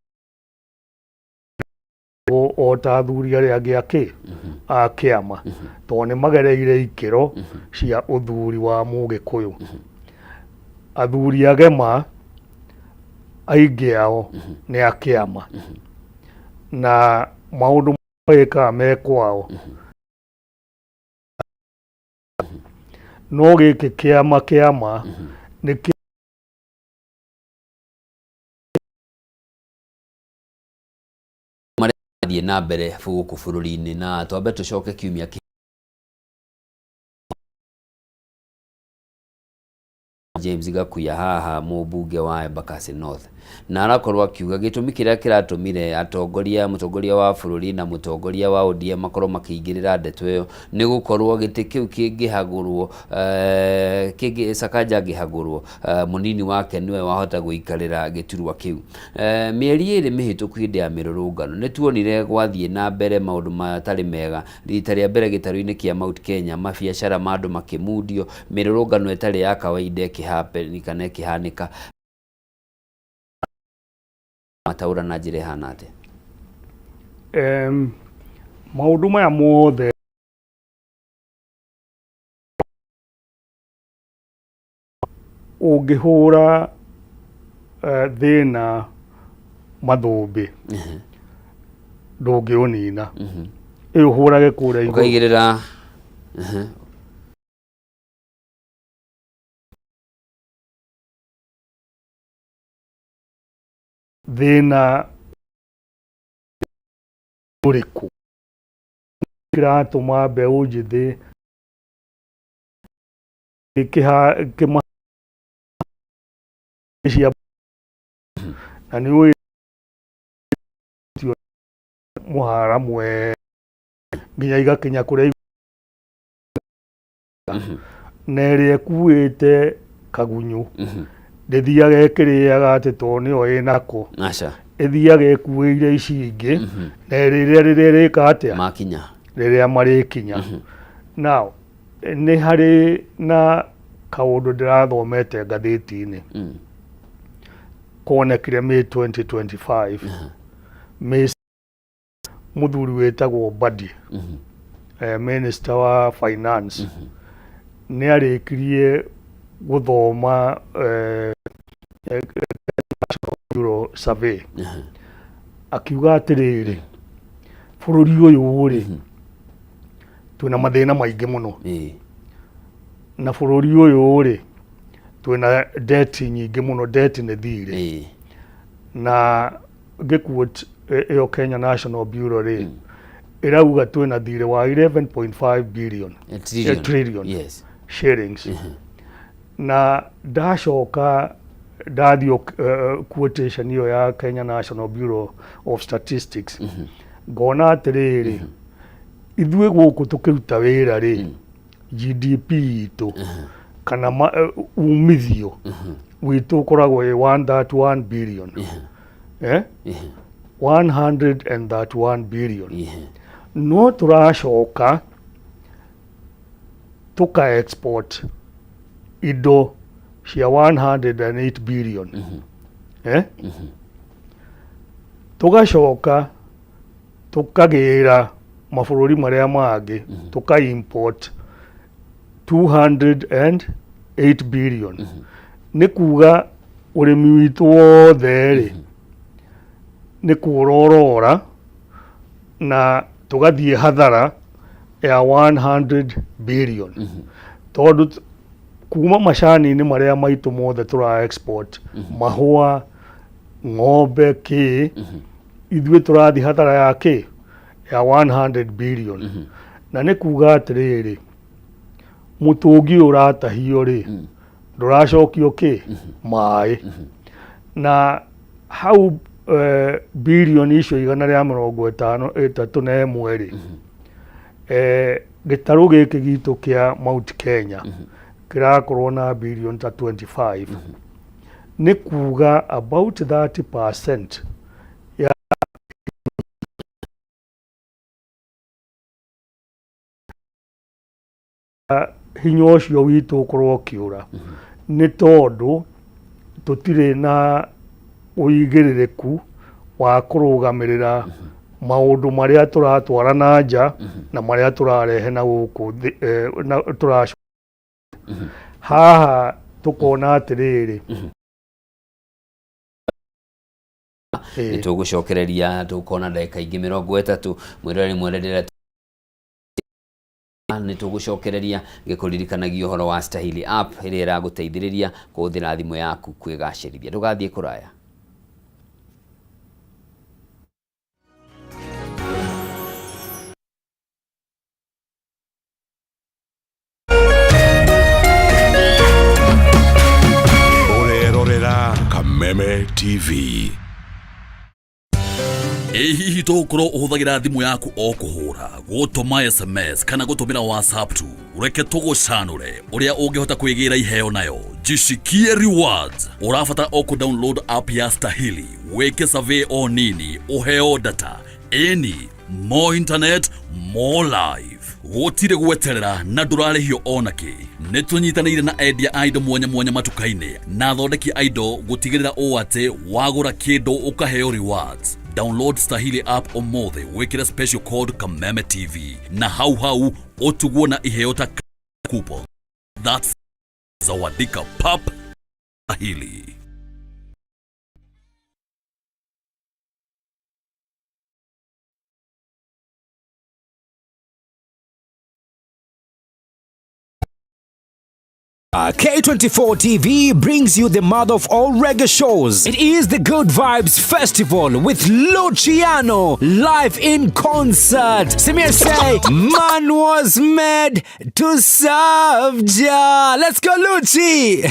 o ta athuri arĩa angĩ a kĩama tondũ nĩ magereire ikĩro cia ũthuri wa Mũgĩkũyũ. Athuri agema aingĩ ao nĩ a kĩama na maũndũ mekaga me kwao no gĩkĩ kĩama nĩ thiĩ na mbere gũkũ bũrũri-inĩ na twambe tũcoke kiumia James Gakuya haha mũmbunge wa Embakasi North na arakorwo akiuga gĩtũmi kĩrĩa kĩratũmire mũtongoria wa bũrũri na mũtongoria wa ODM makorwo makĩingĩrĩra ndeto ĩyo nĩ gũkorwo gĩtĩ kĩu kĩngĩhagũrwo Sakaja angĩhagũrwo mũnini wake nĩwe wahota gũikarĩra gĩturwa kĩu. Mĩeri ĩrĩ mĩhĩtũku hĩndĩ ya mĩrũrũngano nĩ tuonire gwathiĩ na mbere maũndũ matarĩ mega rita rĩa mbere gĩtarũ-inĩ kĩa Mount Kenya, mabiacara ma andũ makĩmundio, mĩrũrũngano ĩtarĩ ya kawaida kana ĩkĩhanĩka. Mataũra na njĩra ĩhana atĩa? Maũndũ maya mothe ũngĩhũra thĩna mathũmbĩ ndũngĩũnina ĩyo ũhũrage kũrĩa igũrũ ũkaigĩrĩra thĩna ũrĩkũ kĩratũma mbeũ njĩthĩ na nĩ ũĩ mũhara mwe nginya igakinya kũrĩa na ĩrĩa ĩkuĩte kagunyũ ndĩthiaga ĩkĩrĩaga atĩ tondũ nĩyo ĩnako ĩthiaga ĩkuĩire ici ingĩ na rĩrĩa rĩrĩka atĩa makinya rĩrĩa marĩkinya. Now nĩ harĩ na kaũndũ ndĩrathomete ngathĩti-inĩ konekire May 2025 mũthuri wĩtagwo Mbadi Minister wa Finance nĩ arĩkirie gũthoma Bureau survey akiuga atĩrĩrĩ bũrũri ũyũ rĩ twĩna mathĩna maingĩ mũno na bũrũri ũyũ rĩ twĩna debt nyingĩ mũno, debt nĩ thirĩ na ngĩquote ĩyo Kenya National Bureau rĩ ĩrauga twĩna thirĩ wa 11.5 billion trillion shillings na ndacoka ndathio quotation iyo ya Kenya National Bureau of Statistics ngona atĩrĩrĩ ithuĩ gũkũ tũkĩruta wĩra rĩ GDP itũ kana umithio witũ ũkoragwo wĩ 131 billion 131 billion no tũracoka tuka export indo cia 108 billion tugacoka tukagĩra mabũrũri marĩa mangĩ tuka import 208 billion nĩ kuga ũrĩmi witũ wothe rĩ nĩ kũrorora na tugathiĩ hathara ya 100 billion tondũ kuma macani-inĩ marĩa maitũ mothe tũra export mahũa ng'ombe ithuĩ tũrathiĩ hathara ya ya 100 billion na nĩ kuga atĩrĩrĩ mũtũngi ũratahio rĩ ndũracokio maĩ na hau billion icio 151 rĩ gĩtarũ gĩkĩ gitũ kĩa Mount Kenya kirakorwo na billion ta 25 ni kuga about 30% ya hinya ucio witu ukorwo kiura ni tondu tutire na uigiririku wa kurugamirira maundu maria turatwara na nja na maria turarehe na guku haha tukona atiriri nitugucokereria tukona ndagika ingi 30 mwirori mwerendera nitugucokereria gikuririkanagia uhoro wa Stahili app iria iraguteithiriria kuhuthira thimu yaku kwigacirithia ndugathie kuraya. Kameme TV. Hihi tukorwo uhuthagira thimu yaku o kuhura gutuma SMS kana gutumira WhatsApp tu ureke tugucanure uria ungihota kwigira iheo nayo jishikie rewards urafata o ku download app ya Stahili weke survey o nini uheo data any more internet more life gutire gweterera na ndurarihio onaki nitunyitanire na endia indo mwanya matukaine na thondeki indo gutigirira o ate wagura kindu ukaheo rewards. Download Stahili app omothe wekira special code Kameme TV na hau otuguo na iheo ta coupon. That's zawadika pap Stahili. K24 TV brings you the mother of all reggae shows. It is the Good Vibes Festival with Luciano live in concert. Samir say, man was made to serve Jah. Let's go, Luci.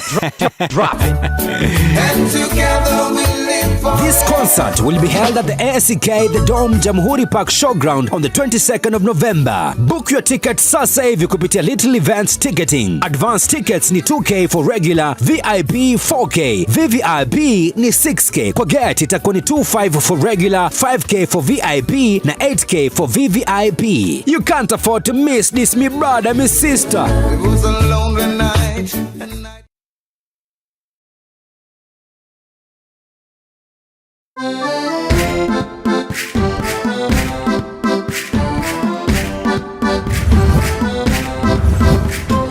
Drop. And together we live for. This concert will be held at the ASK The Dome Jamhuri Park Showground on the 22nd of November. Book your ticket sasa hivi kupitia Little Events Ticketing. Advance tickets ni 2K for regular, VIP 4K, VVIP ni 6K. Kwa get itakuwa ni 25 for regular, 5K for VIP na 8K for VVIP. You can't afford to miss this, me brother, me sister. It was a lonely night.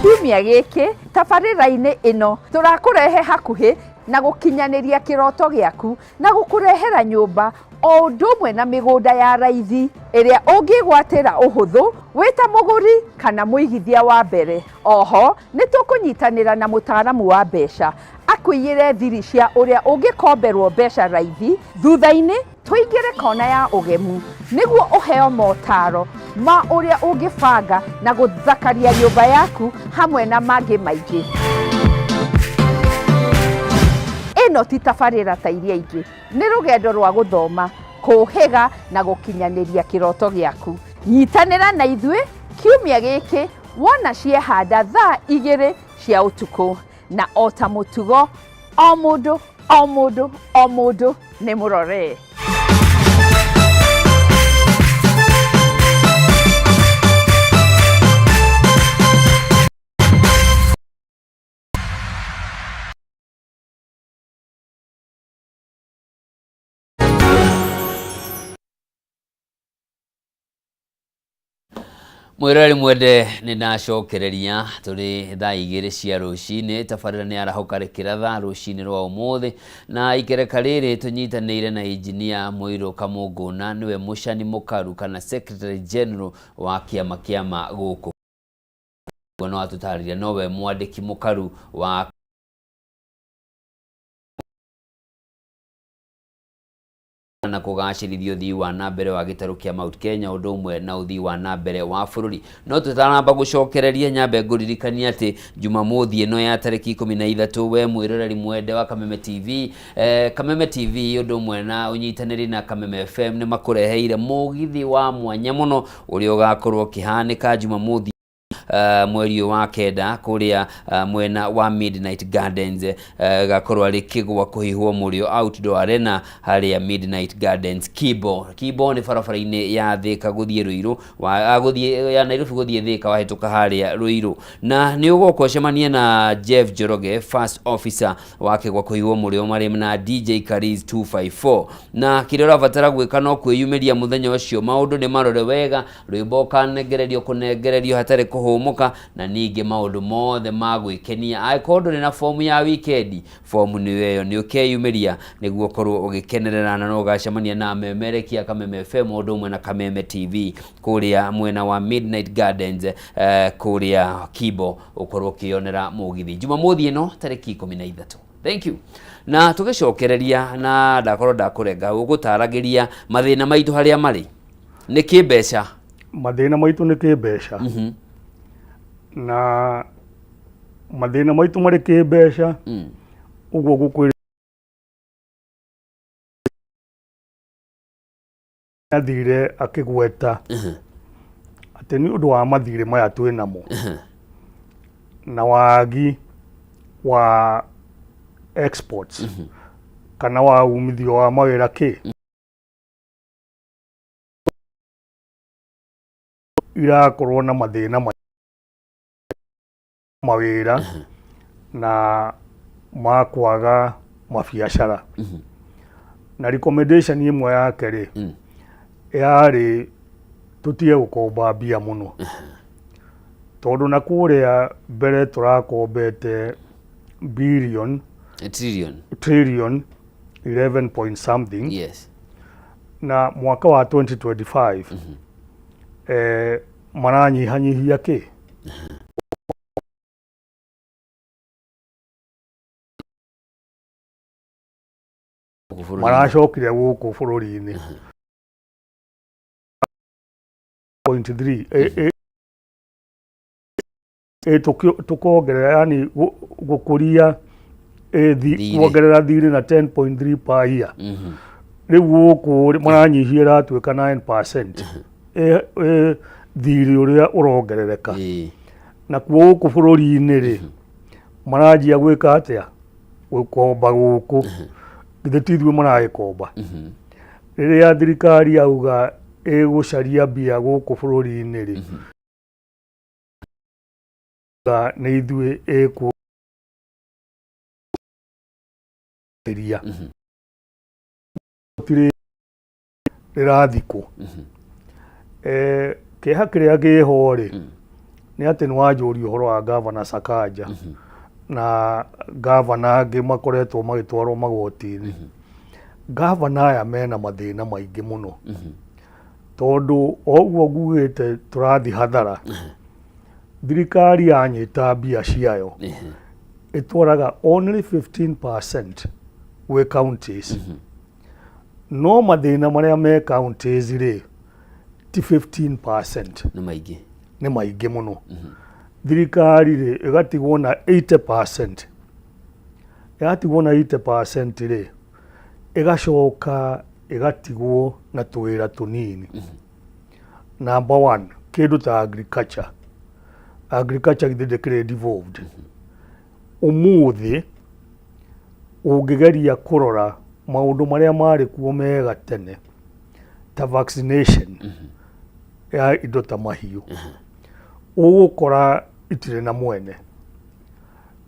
Kiumia giki tabarĩra-inĩ ĩno tũrakũrehe hakuhĩ na gũkinyaniria kĩroto gĩaku na gũkũrehera nyũmba o ũndũ ũmwe na mĩgũnda ya raithi ĩrĩa ũngĩgwatĩra ũhũthũ wĩta mũgũri kana mũigithia wa mbere. Oho nĩ tũkũnyitanĩra na mũtaaramu wa mbeca akũiyĩre thiri cia ũrĩa ũngĩkomberwo mbeca raithi, thutha-inĩ tũingĩre kona ya ũgemu nĩguo ũheo motaro ma ũrĩa ũngĩbanga na gũthakaria nyũmba yaku hamwe na mangĩ maingĩ. Ĩno ti tabarĩra ta iria ingĩ, nĩ rũgendo rwa gũthoma, kũhĩga na gũkinyanĩria kĩroto gĩaku. Nyitanĩra na ithuĩ kiumia gĩkĩ wona ciehanda thaa 2 cia ũtukũ, na o ta mũtugo o mũndũ nĩ mũrore. Mwirori mwende ni nacokereria turi thaa 2 cia rucini tabarĩra ni arahokarekera thaa rucini rwa umuthi na ikereka rĩrĩ tunyitanĩire na engineer Muiru Kamunguna niwe mucani mukaru kana secretary general wa kiama gũkũ no atutarĩria nowe mwandĩki mukaru wa na kugacirithio thii wa nambere wa gĩtarũ kĩa Mount Kenya ũndũ ũmwe na ũthii wa nambere wa bũrũri. No tutanamba gucokereria nyambe nguririkania ati Jumamothi ĩno ya tarĩki 13 we mwĩroreri mwende wa Kameme TV Kameme TV ũndũ ũmwe na ũnyitanĩri na Kameme FM nĩ makũreheire mũgithi wa mwanya mũno ũrĩa ũgakorwo kĩhanĩka Jumamothi mweri wa kenda kuria mwena wa Midnight Gardens gakorwo ari kigwa kuhihwo murio outdoor arena haria Midnight Gardens Kibo ni barabara-ini ya Thika guthie Ruiru guthie ya Nairobi guthie Thika wahituka haria Ruiru na ni ugoka cemania na Jeff Joroge first officer wake gwa kuhihwo murio mari na DJ Kariz 254 na kire urabatara gwika no kwiyumiria muthenya ucio maundu ni marore wega rwimbo kanegererio kunengererio hatari kuhumuka na ningi maundu mothe magwikenia aikondo ni na form ya weekend form ni weyo ni ukeyumiria niguo korwo ugikenerera na no gacemania na memerekia Kameme FM undu mwe na Kameme TV kuria mwena wa Midnight Gardens kuria Kibo ukorwo kionera mugithi Jumamothi ino tariki 13. Thank you. Na tugicokereria na ndakorwo ndakurenga ugutaragiria mathina maitu haria mari ni kimbeca mathina maitu ni kimbeca na mathina maitu mari kimbeca uguo gukwira athire akigweta ati ni undu wa mathire maya twinamo na wagi wa exports kana wa umithio wa mawira ki irakorwo na mathina mawira na makwaga mabiacara na recommendation imwe yake ri yari tutie gukomba mbia muno tondu na kuria mbere turakombete trillion 11 point something. Yes. Na mwaka wa 2025 maranyihanyihia ki maracokire guku bururi-ini 0.3 tukongerera yani gukuria kuongerera thiri na 10.3 per year riu guku maranyihia ratuika 9% thiri uria urongerereka na kuo guku bururi-ini ri maranjia gwika atia gukomba guku githitithwe maragikomba riria thirikari auga gucaria mbia guku bururi-ini ri na ithwe ria rirathiko kiha kiria giho ri ni ati ni wanjuri uhoro wa governor Sakaja na governor angi makoretwo magitwarwo magoti-ini governor aya mena mathina maingi muno tondu oguo ngugite turathi hathara thirikari yanyita mbia ciayo itwaraga only 15% we counties no mathina maria me counties ri ti 15% ni maingi muno thirikari ri igatigwo na 80% igatigwo na 80% ri igacoka igatigwo na twira tunini number 1 kindu ta agriculture githindikire devolved umuthi ungigeria kurora maundu maria mari kuo mega tene ta vaccination ya indo ta mahiu ugukora itire na mwene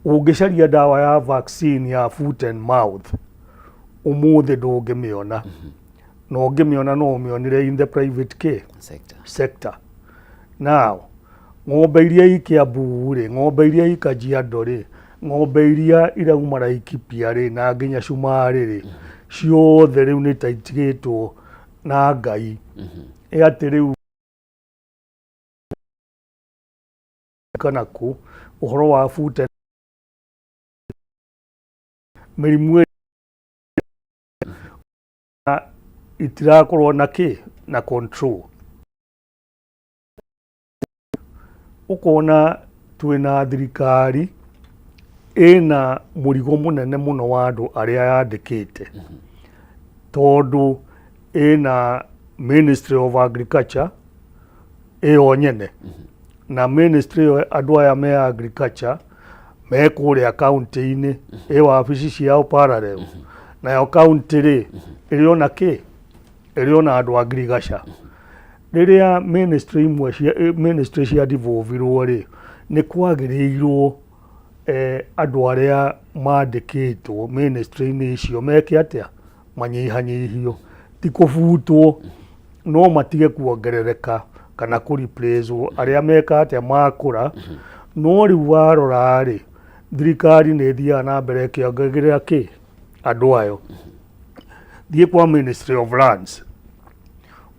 ungicaria dawa ya vaccine ya foot and mouth umuthi ndungimiona no ngimiona no umionire in the private sector now ng'ombe iria ikiambu ri ng'ombe iria ikajiado ri ng'ombe iria irauma Laikipia ri na nginya Shumari ri ciothe riu ni taitigitwo na Ngai ati riu kana ku uhoro wa food mirimu itirakorwo na ki na control ukona twina thirikari ina murigo munene muno wa andu aria yandikite tondu ina Ministry of Agriculture iyo nyene na ministry andũ aya me agriculture me kũrĩa county-inĩ wabici ciao parallel nayo county rĩ ĩrĩ ona kĩ ĩrĩ ona andũ a agriculture rĩrĩa ministry cia devolvirwo rĩ nĩ kwagĩrĩirwo andũ arĩa mandĩkĩtwo ministry-inĩ icio meke atĩa manyihanyihio ti kũbutwo no matige kuongerereka kana kũreplacewo arĩa meka atĩa makũra no rĩu warora rĩ thirikari nĩ ĩthiaga na mbere ĩkĩongagĩrĩra kĩ andũ ayo thiĩ kwa Ministry of Lands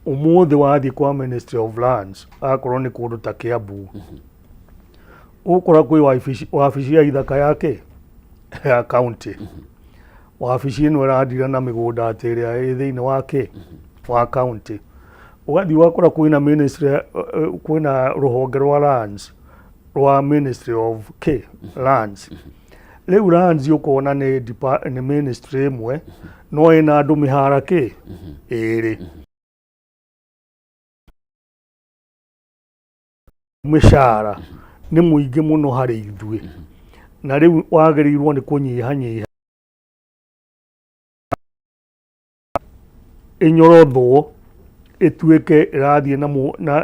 ũmũthĩ wathiĩ kwa Ministry of Lands akorwo nĩ kũndũ ta Kiambu ũkora kwĩ wabici ya ithaka yake ya county wabici ĩno ĩrandira na mĩgũnda atĩ ĩrĩa ĩ thĩinĩ wa kĩ wa county ũgathiĩ wakora kwĩna ministry kwĩna rũhonge rwa lands rwa Ministry of Lands rĩu lands ũkona nĩ ministry ĩmwe no ĩna andũ mĩhara kĩ ĩrĩ mĩcara nĩ mũingĩ mũno harĩ ithuĩ na rĩu wagĩrĩirwo nĩ kũnyihanyiha ĩnyorothwo ĩtuĩke ĩrathiĩ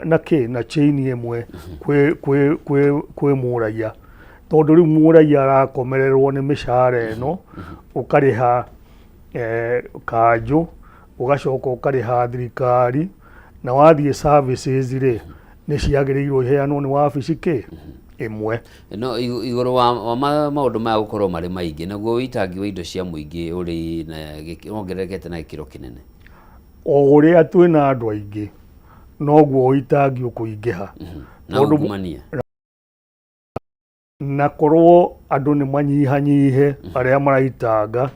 na kĩ na chain ĩmwe kwĩ mũraiya tondũ rĩu mũraiya arakomererwo nĩ mĩcara ĩno ũkarĩha kanjũ ũgacoka ũkarĩha thirikari na wathiĩ services rĩ nĩ ciagĩrĩirwo iheanwo nĩ wabici kĩ ĩmwe no igũrũ wa maũndũ maya gũkorwo marĩ maingĩ naguo ũitangi wa indo cia mũingĩ ũrĩ na wongererekete na gĩkĩro kĩnene o ũrĩa twĩna andũ aingĩ noguo ũitangi ũkũingĩha na ungumania na korwo andũ nĩ manyihanyihe arĩa maraitanga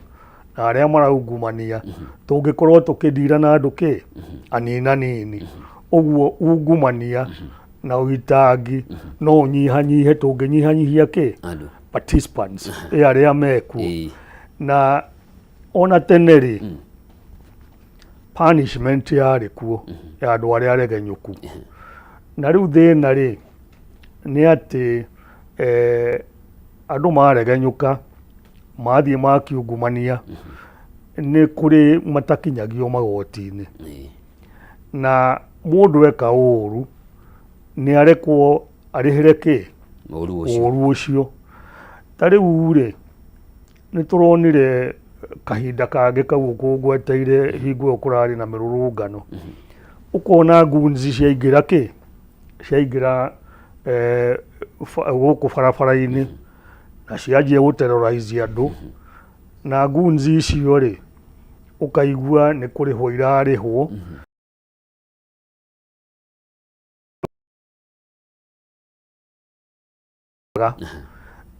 na arĩa maraungumania tũngĩkorwo tũkĩndira na andũ kĩ aninanini ũguo ungumania na ũitangi no ũnyihanyihe tũngĩnyihanyihia kĩ participants arĩa mekuo na ona tene rĩ punishment yarĩ kuo ya andũ arĩa aregenyũku na rĩu thĩna rĩ nĩ atĩ andũ maregenyũka mathiĩ makiungumania nĩ kũrĩ matakinyagio magoti-inĩ na mũndũ eka ũru nĩ arekwo arĩhĩre kĩ ũru ũcio ta rĩu rĩ nĩ tũronire kahinda kangĩ kau ũkũngweteire hingo ĩyo kũrarĩ na mĩrũrũngano ũkona ngunzi ciaingĩra kĩ ciaingĩra gũkũ barabara-inĩ na cianjia gũterrorize andũ na ngunzi icio rĩ ũkaigua nĩ kũrĩhwo irarĩhwo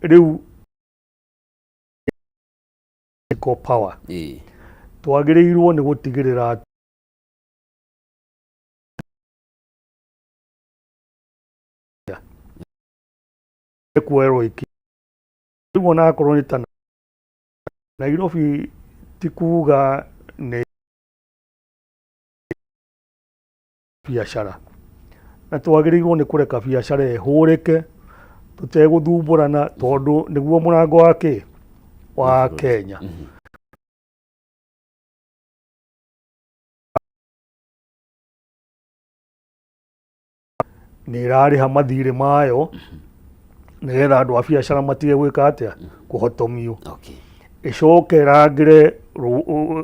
rĩu power twagĩrĩirwo nĩ gũtigĩrĩra kwerwo iki rĩu ona akorwo nĩ ta Nairobi ti kuga nĩ biacara na twagĩrĩirwo nĩ kũreka biacara ĩhũrĩke tũtegũthumbũrana tondũ nĩguo mũrango wa kĩ wa Kenya nĩ ĩrarĩha mathirĩ mayo nĩgetha andũ a biacara matige gwĩka atĩa kũhotomio ĩcoke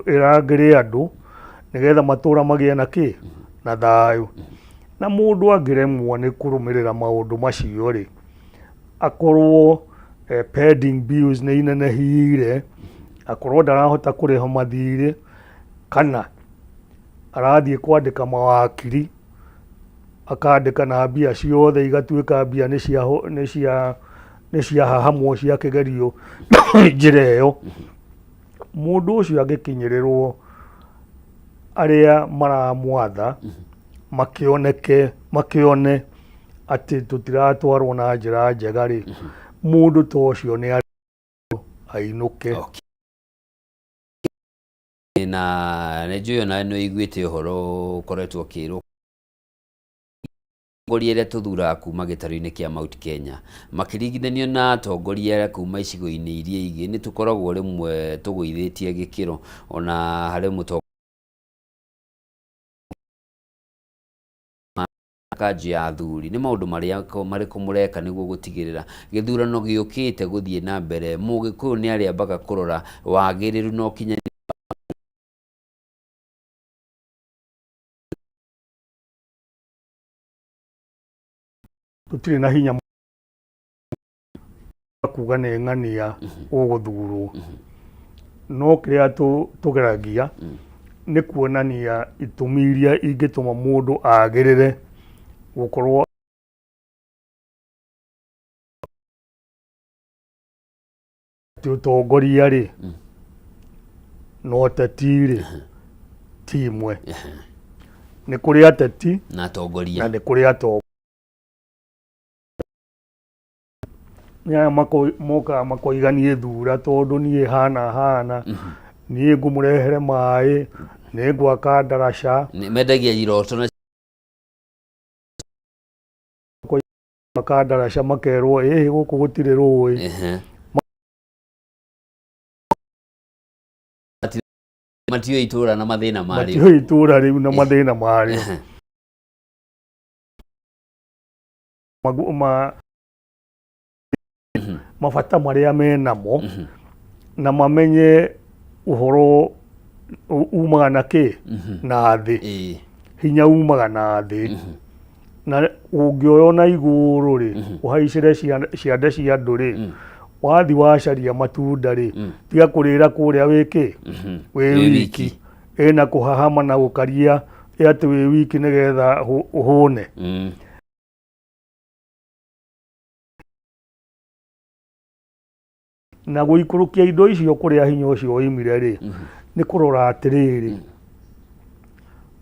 ĩrangĩre andũ nĩgetha matũra magĩe na kĩ na thayũ na mũndũ angĩremwo nĩ kũrũmĩrĩra maũndũ macio rĩ akorwo pending bills nĩ inenehire akorwo ndarahota kũrĩha mathirĩ kana arathiĩ kwandĩka mawakiri akandĩka na mbia ciothe igatuĩka mbia nĩ ciahahamwo cia kĩgerio njĩra ĩyo mũndũ ũcio angĩkinyĩrĩrwo arĩa maramwatha makĩone atĩ tũtiratwarwo na njĩra njega rĩ mũndũ ta ũcio nĩ ainũke na nĩ njũĩ ona nĩ ũiguĩte ũhoro ũkoretwo ũkĩrwo atongoria arĩa tũthuraga kuma gĩtarũ-inĩ kĩa Mount Kenya makĩringithanio na atongoria kuma icigo-inĩ iria ingĩ, nĩ tũkoragwo rĩmwe tũgũithĩtie gĩkĩro ona harĩ mũtongoria kanji ya athuri. Nĩ maũndũ marĩkũ mũreka nĩguo gũtigĩrĩra gĩthurano gĩũkĩte gũthiĩ na mbere Mũgĩkũyũ nĩ arĩambaga kũrora wagĩrĩru na ũkinyanĩru? Tũtirĩ na hinya kuga nĩ ng'ania ũgũthurwo, no kĩrĩa tũgeragia nĩ kuonania itũmi iria ingĩtũma mũndũ agĩrĩre gũkorwo ũtongoria rĩ na ũteti rĩ ti imwe. Nĩ kũrĩ ateti na atongoria, na nĩ kũrĩ atongoria. Nĩa moka makoiganie thura tondũ niĩ hana niĩ ngũmũrehere maĩ, nĩ ngwaka ndaraca, mendagia iroto na ndaraca makerwo gũkũ gũtirĩ rũĩ. Matiũĩ itũra na mathĩna marĩo, matiũĩ itũra rĩu na mathĩna marĩo. Mabata marĩa menamo na mamenye ũhoro umaga na kĩ na thĩ, hinya umaga na thĩ, na ũngĩoywo na igũrũ rĩ ũhaicĩre ciande cia andũ rĩ, wathi wacaria matunda rĩ tiga kũrĩra kũrĩa wĩkĩ wĩ wiki, ĩna kũhahama na gũkaria atĩ wĩ wiki nĩgetha ũhũne. Na gũikũrũkia indo icio kũrĩa hinya ũcio oimire rĩ nĩ kũrora atĩrĩrĩ,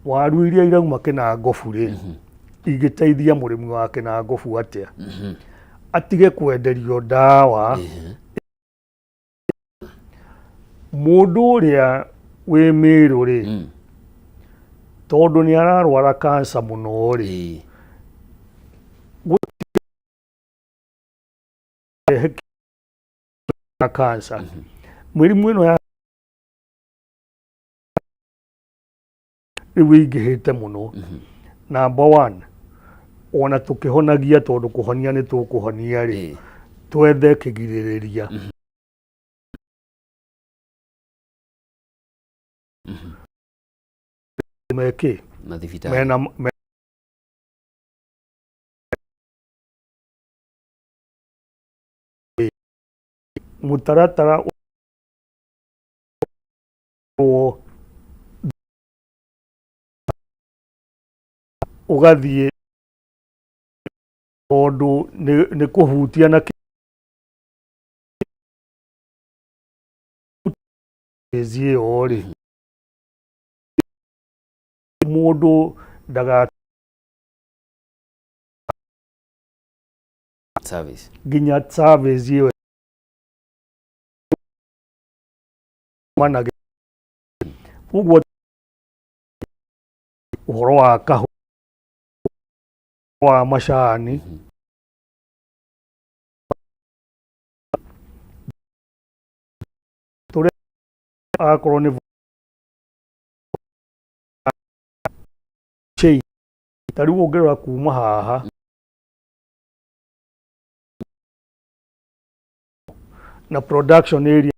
waru iria irauma Kĩnangobu rĩ ingĩteithia mũrĩmi wa Kĩnangobu atĩa? Atige kwenderio ndawa. Mũndũ ũrĩa wĩ Mĩrũ rĩ tondũ nĩ ararwara cancer mũno rĩ na cancer, mĩrimũ ĩno ya rĩu ĩingĩhĩte mũno. Number one, ona tũkĩhonagia tondũ kũhonia nĩ tũkũhonia rĩ twethe kĩgirĩrĩria. Mekĩ mena mũtaratara ũgathiĩ tondũ nĩ kũhutia na kĩzi ĩyo rĩ mũndũ ndaga service nginya service ĩyo manage. Ũguo ũhoro wa kahũa wa macani tũrĩa akorwo nĩ chei tarĩu ũngĩrora kuma haha na production area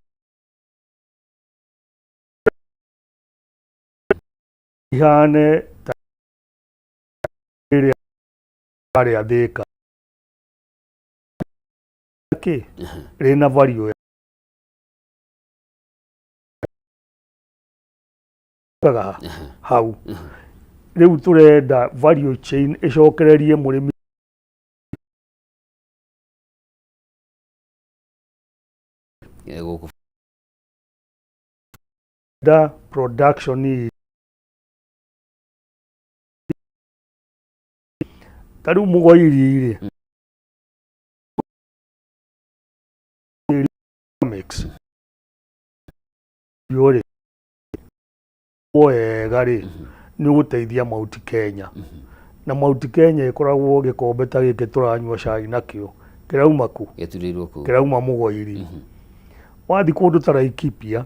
ihane area ya Thika rĩna value hau. Rĩu tũrenda value chain ĩcokererie mũrĩmi da production tarĩu mũgoiri rĩ mix yore wega rĩ nĩ ũgũteithia Mount Kenya na Mount Kenya ikoragwo gikombe ta giki turanyua cai nakio kirauma ku giturirwo ku kirauma Mugoiri wathi kundu ta Laikipia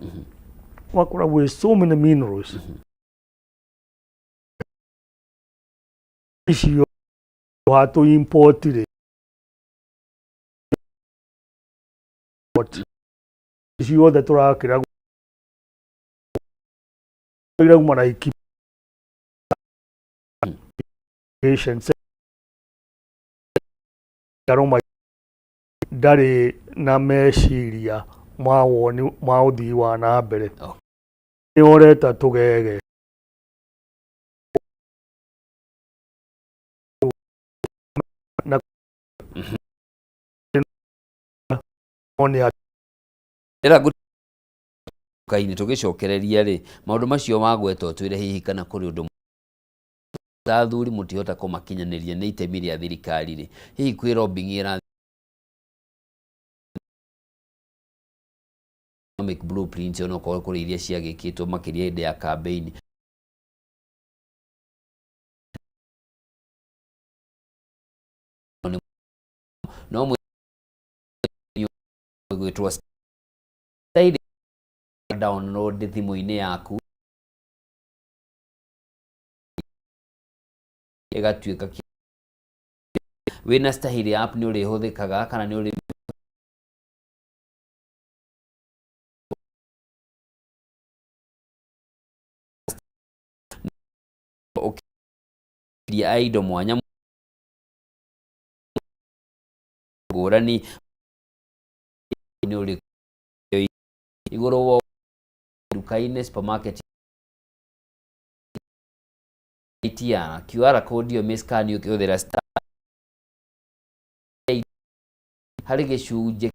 wakora with so many minerals icio watu import icio othe turakira irauma Laikipia Karoma ndari na meciria ma uthii wa na mbere ni oreta tugege na era kaini tugicokereria ri maundu macio magwetwo twire hihi kana kuri undu athuri mutihota kumakinyaniria ni itemi ria thirikari ri hihi kwi lobbying ira economic blueprint ono kwa kuri iria ciagikitwo makiria inde ya campaign no mwe gwitwa download thimu-ini yaku igatuika wina stahili app ni uri huthikaga kana ni uri dia ido mwanya ngurani ni uri iguru wo dukaine supermarket itia QR code yo mescan yo kihũthĩra star harĩ gĩcunjĩ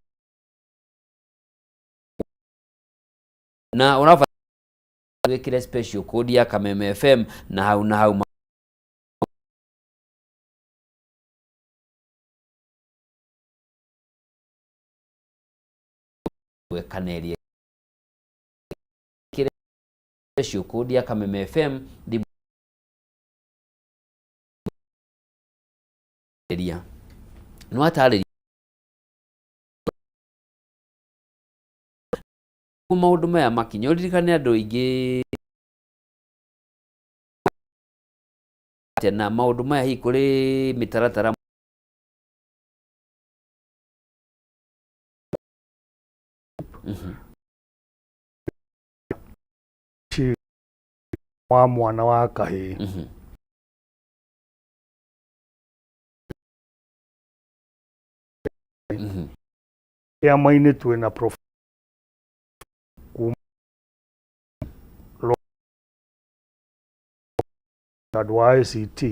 na unafanya wekire special code ya Kameme FM na hau wekanerie kire special code ya Kameme FM di no atari maundu maya makinyo ririkane andu ingi na maundu maya hi kuri mitaratara wa mwana wa kahi ya maine twina prof na ICT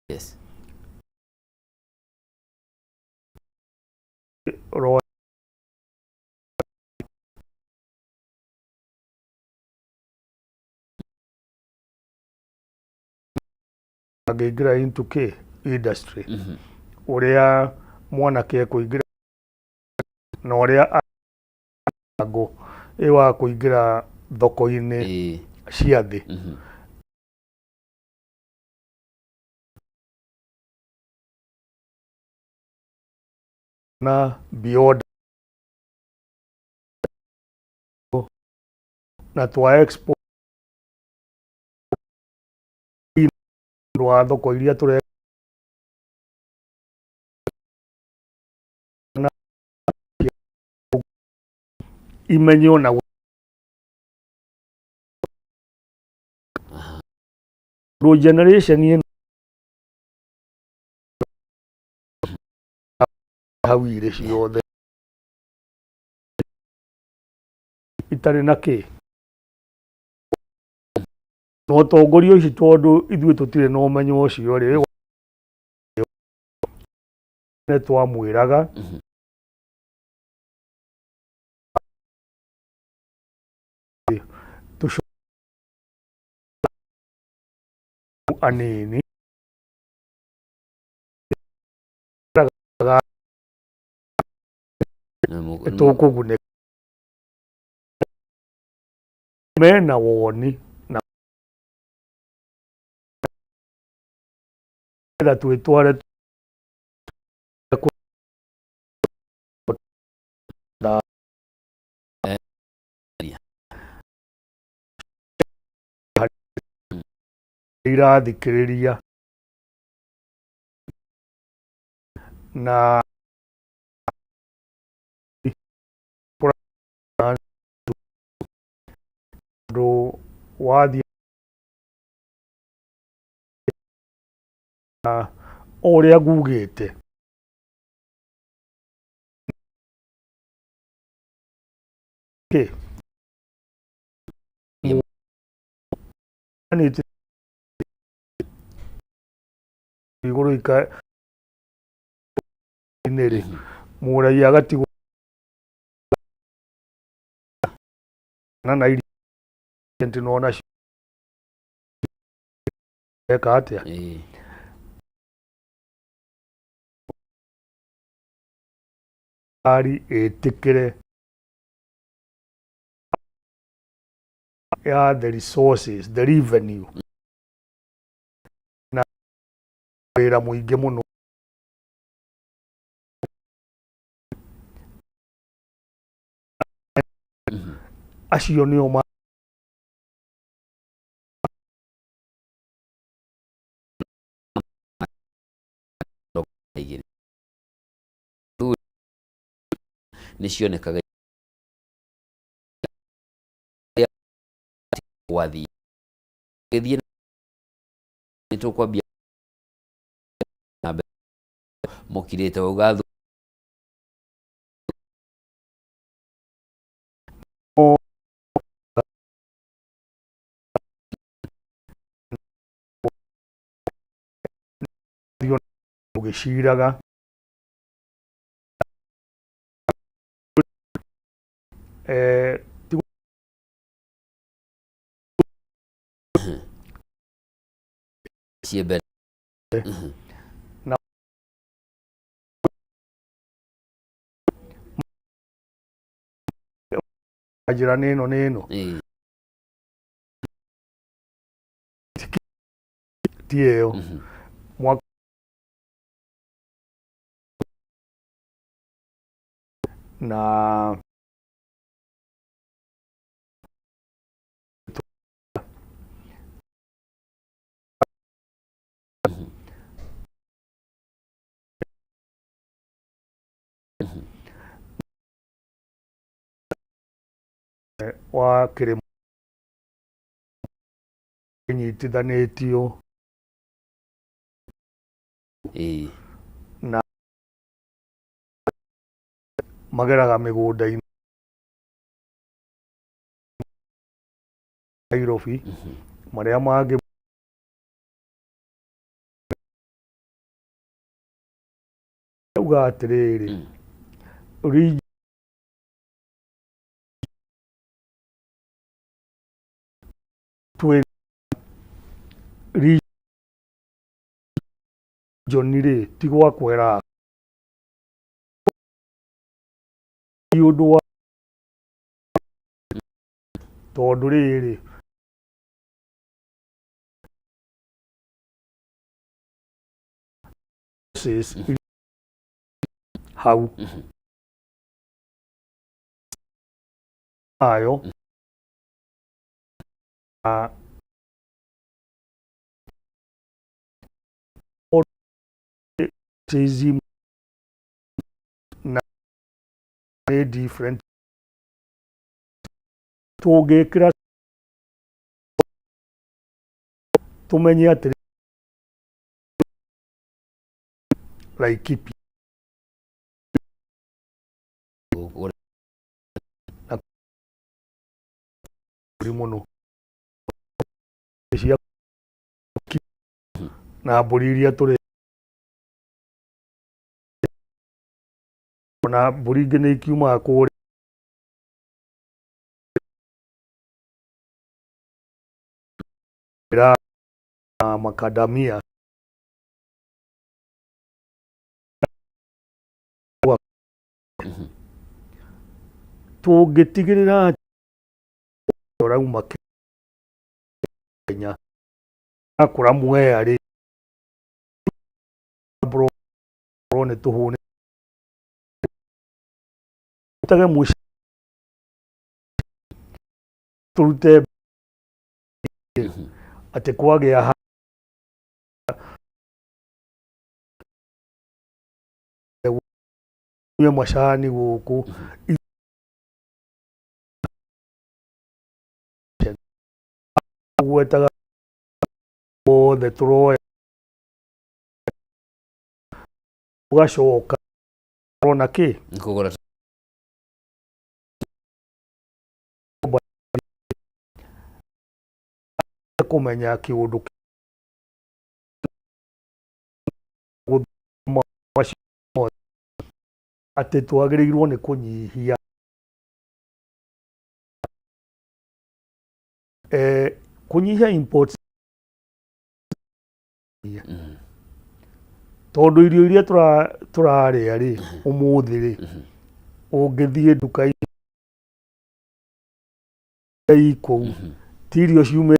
yes agĩingĩra into K industry ũrĩa mwanake kũingĩra na ũrĩa ago ewa kũingĩra thoko-inĩ cia thĩ na beyond na twa expo wa thoko iria tũre imenyo na generation ino hawire ciothe itarĩ na kĩ no tongoria ici tondu ithuĩ tũtirĩ na ũmenyo ũcio rĩ nĩ twamwĩraga anini tũkũgunĩka mena woni na twitware irathikiriria na ndo wathi oria ngugite iguru ika inere murai agatigwo na iri nona eka atia ari etikire ya the resources, the revenue na wira muingi muno acio nio ma nicionekaga wathi githie nitukwambia mukirite ugathu ugiciraga ciebere na ajira neno tieo mwaka na wa kirimo nyitithanitio na mageraga migunda-ini Nairobi maria mangi uga atiriri jonire tigwa kwera yundu wa tondu riri hau ayo autism na different tugikira tumenye atiri Laikipia muno na mburi iria turi na mburi ingĩ nĩ ikiumaga kũrĩa macadamia tũngĩtigĩrĩra orauma Kenya akura Mwea ri bro ne tuhune tage mush turute ate kwage ya ya mashani guku gwetaga othe turoya ugacoka rona ki nkugura kumenya kiundu ati twagĩrĩirwo nĩ kũnyihia kũnyihia imports tondũ irio iria tũrarĩa rĩ ũmũthĩ rĩ ũngĩthiĩ nduka-inĩ kũu ti irio ciume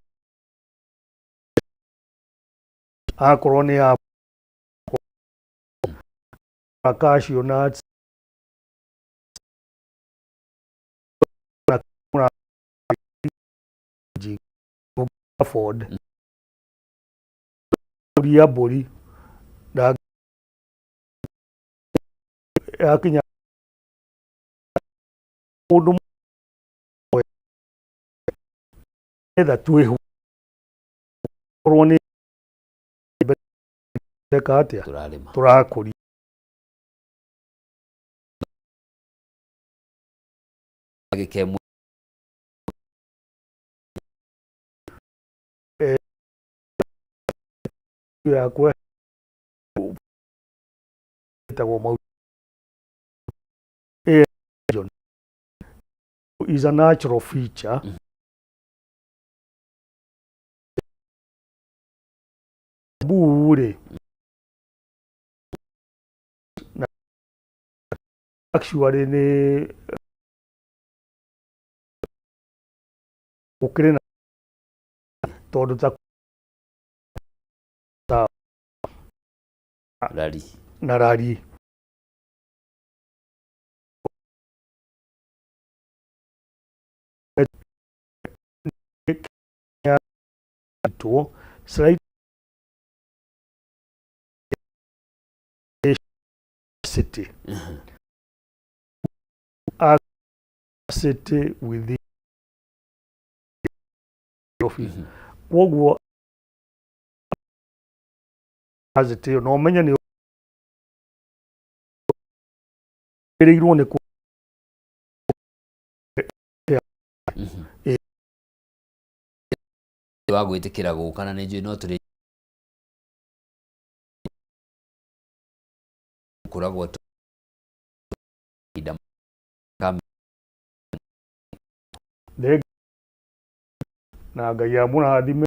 akorwo nĩ ya cashew nuts afford ya mbũri yakinya mũndũ etha twĩhu korwo nĩ ndeka atĩa tũrakũria agĩkemwe yakwe etagwo mau is a natural feature bure actually ni ukire na todo ta rari to slide city city within office woguo azite no menya ni erigirwo ni ku wa gwĩtĩkĩra gũkana nĩ njũĩ no tũrĩ kuragwo na Ngai amũrathime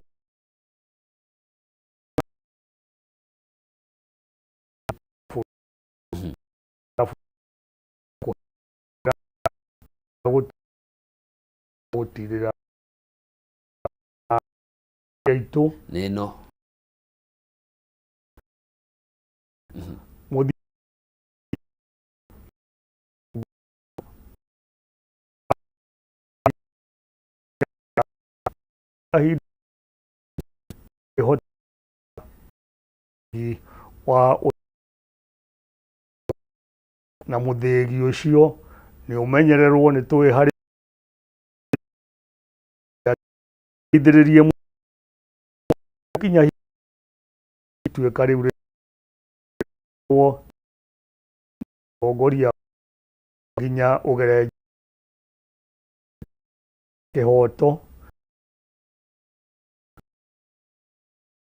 gũtirĩra yaitũ nĩno mũthi wa na mũthĩgi ũcio nĩ ũmenyererwo nĩ tũĩ harĩ ithĩrĩrie kinya tuĩka rĩu ongoria nginya ũgere kĩhoto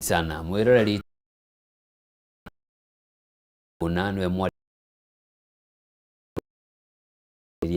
sana mwĩroreri una nĩwe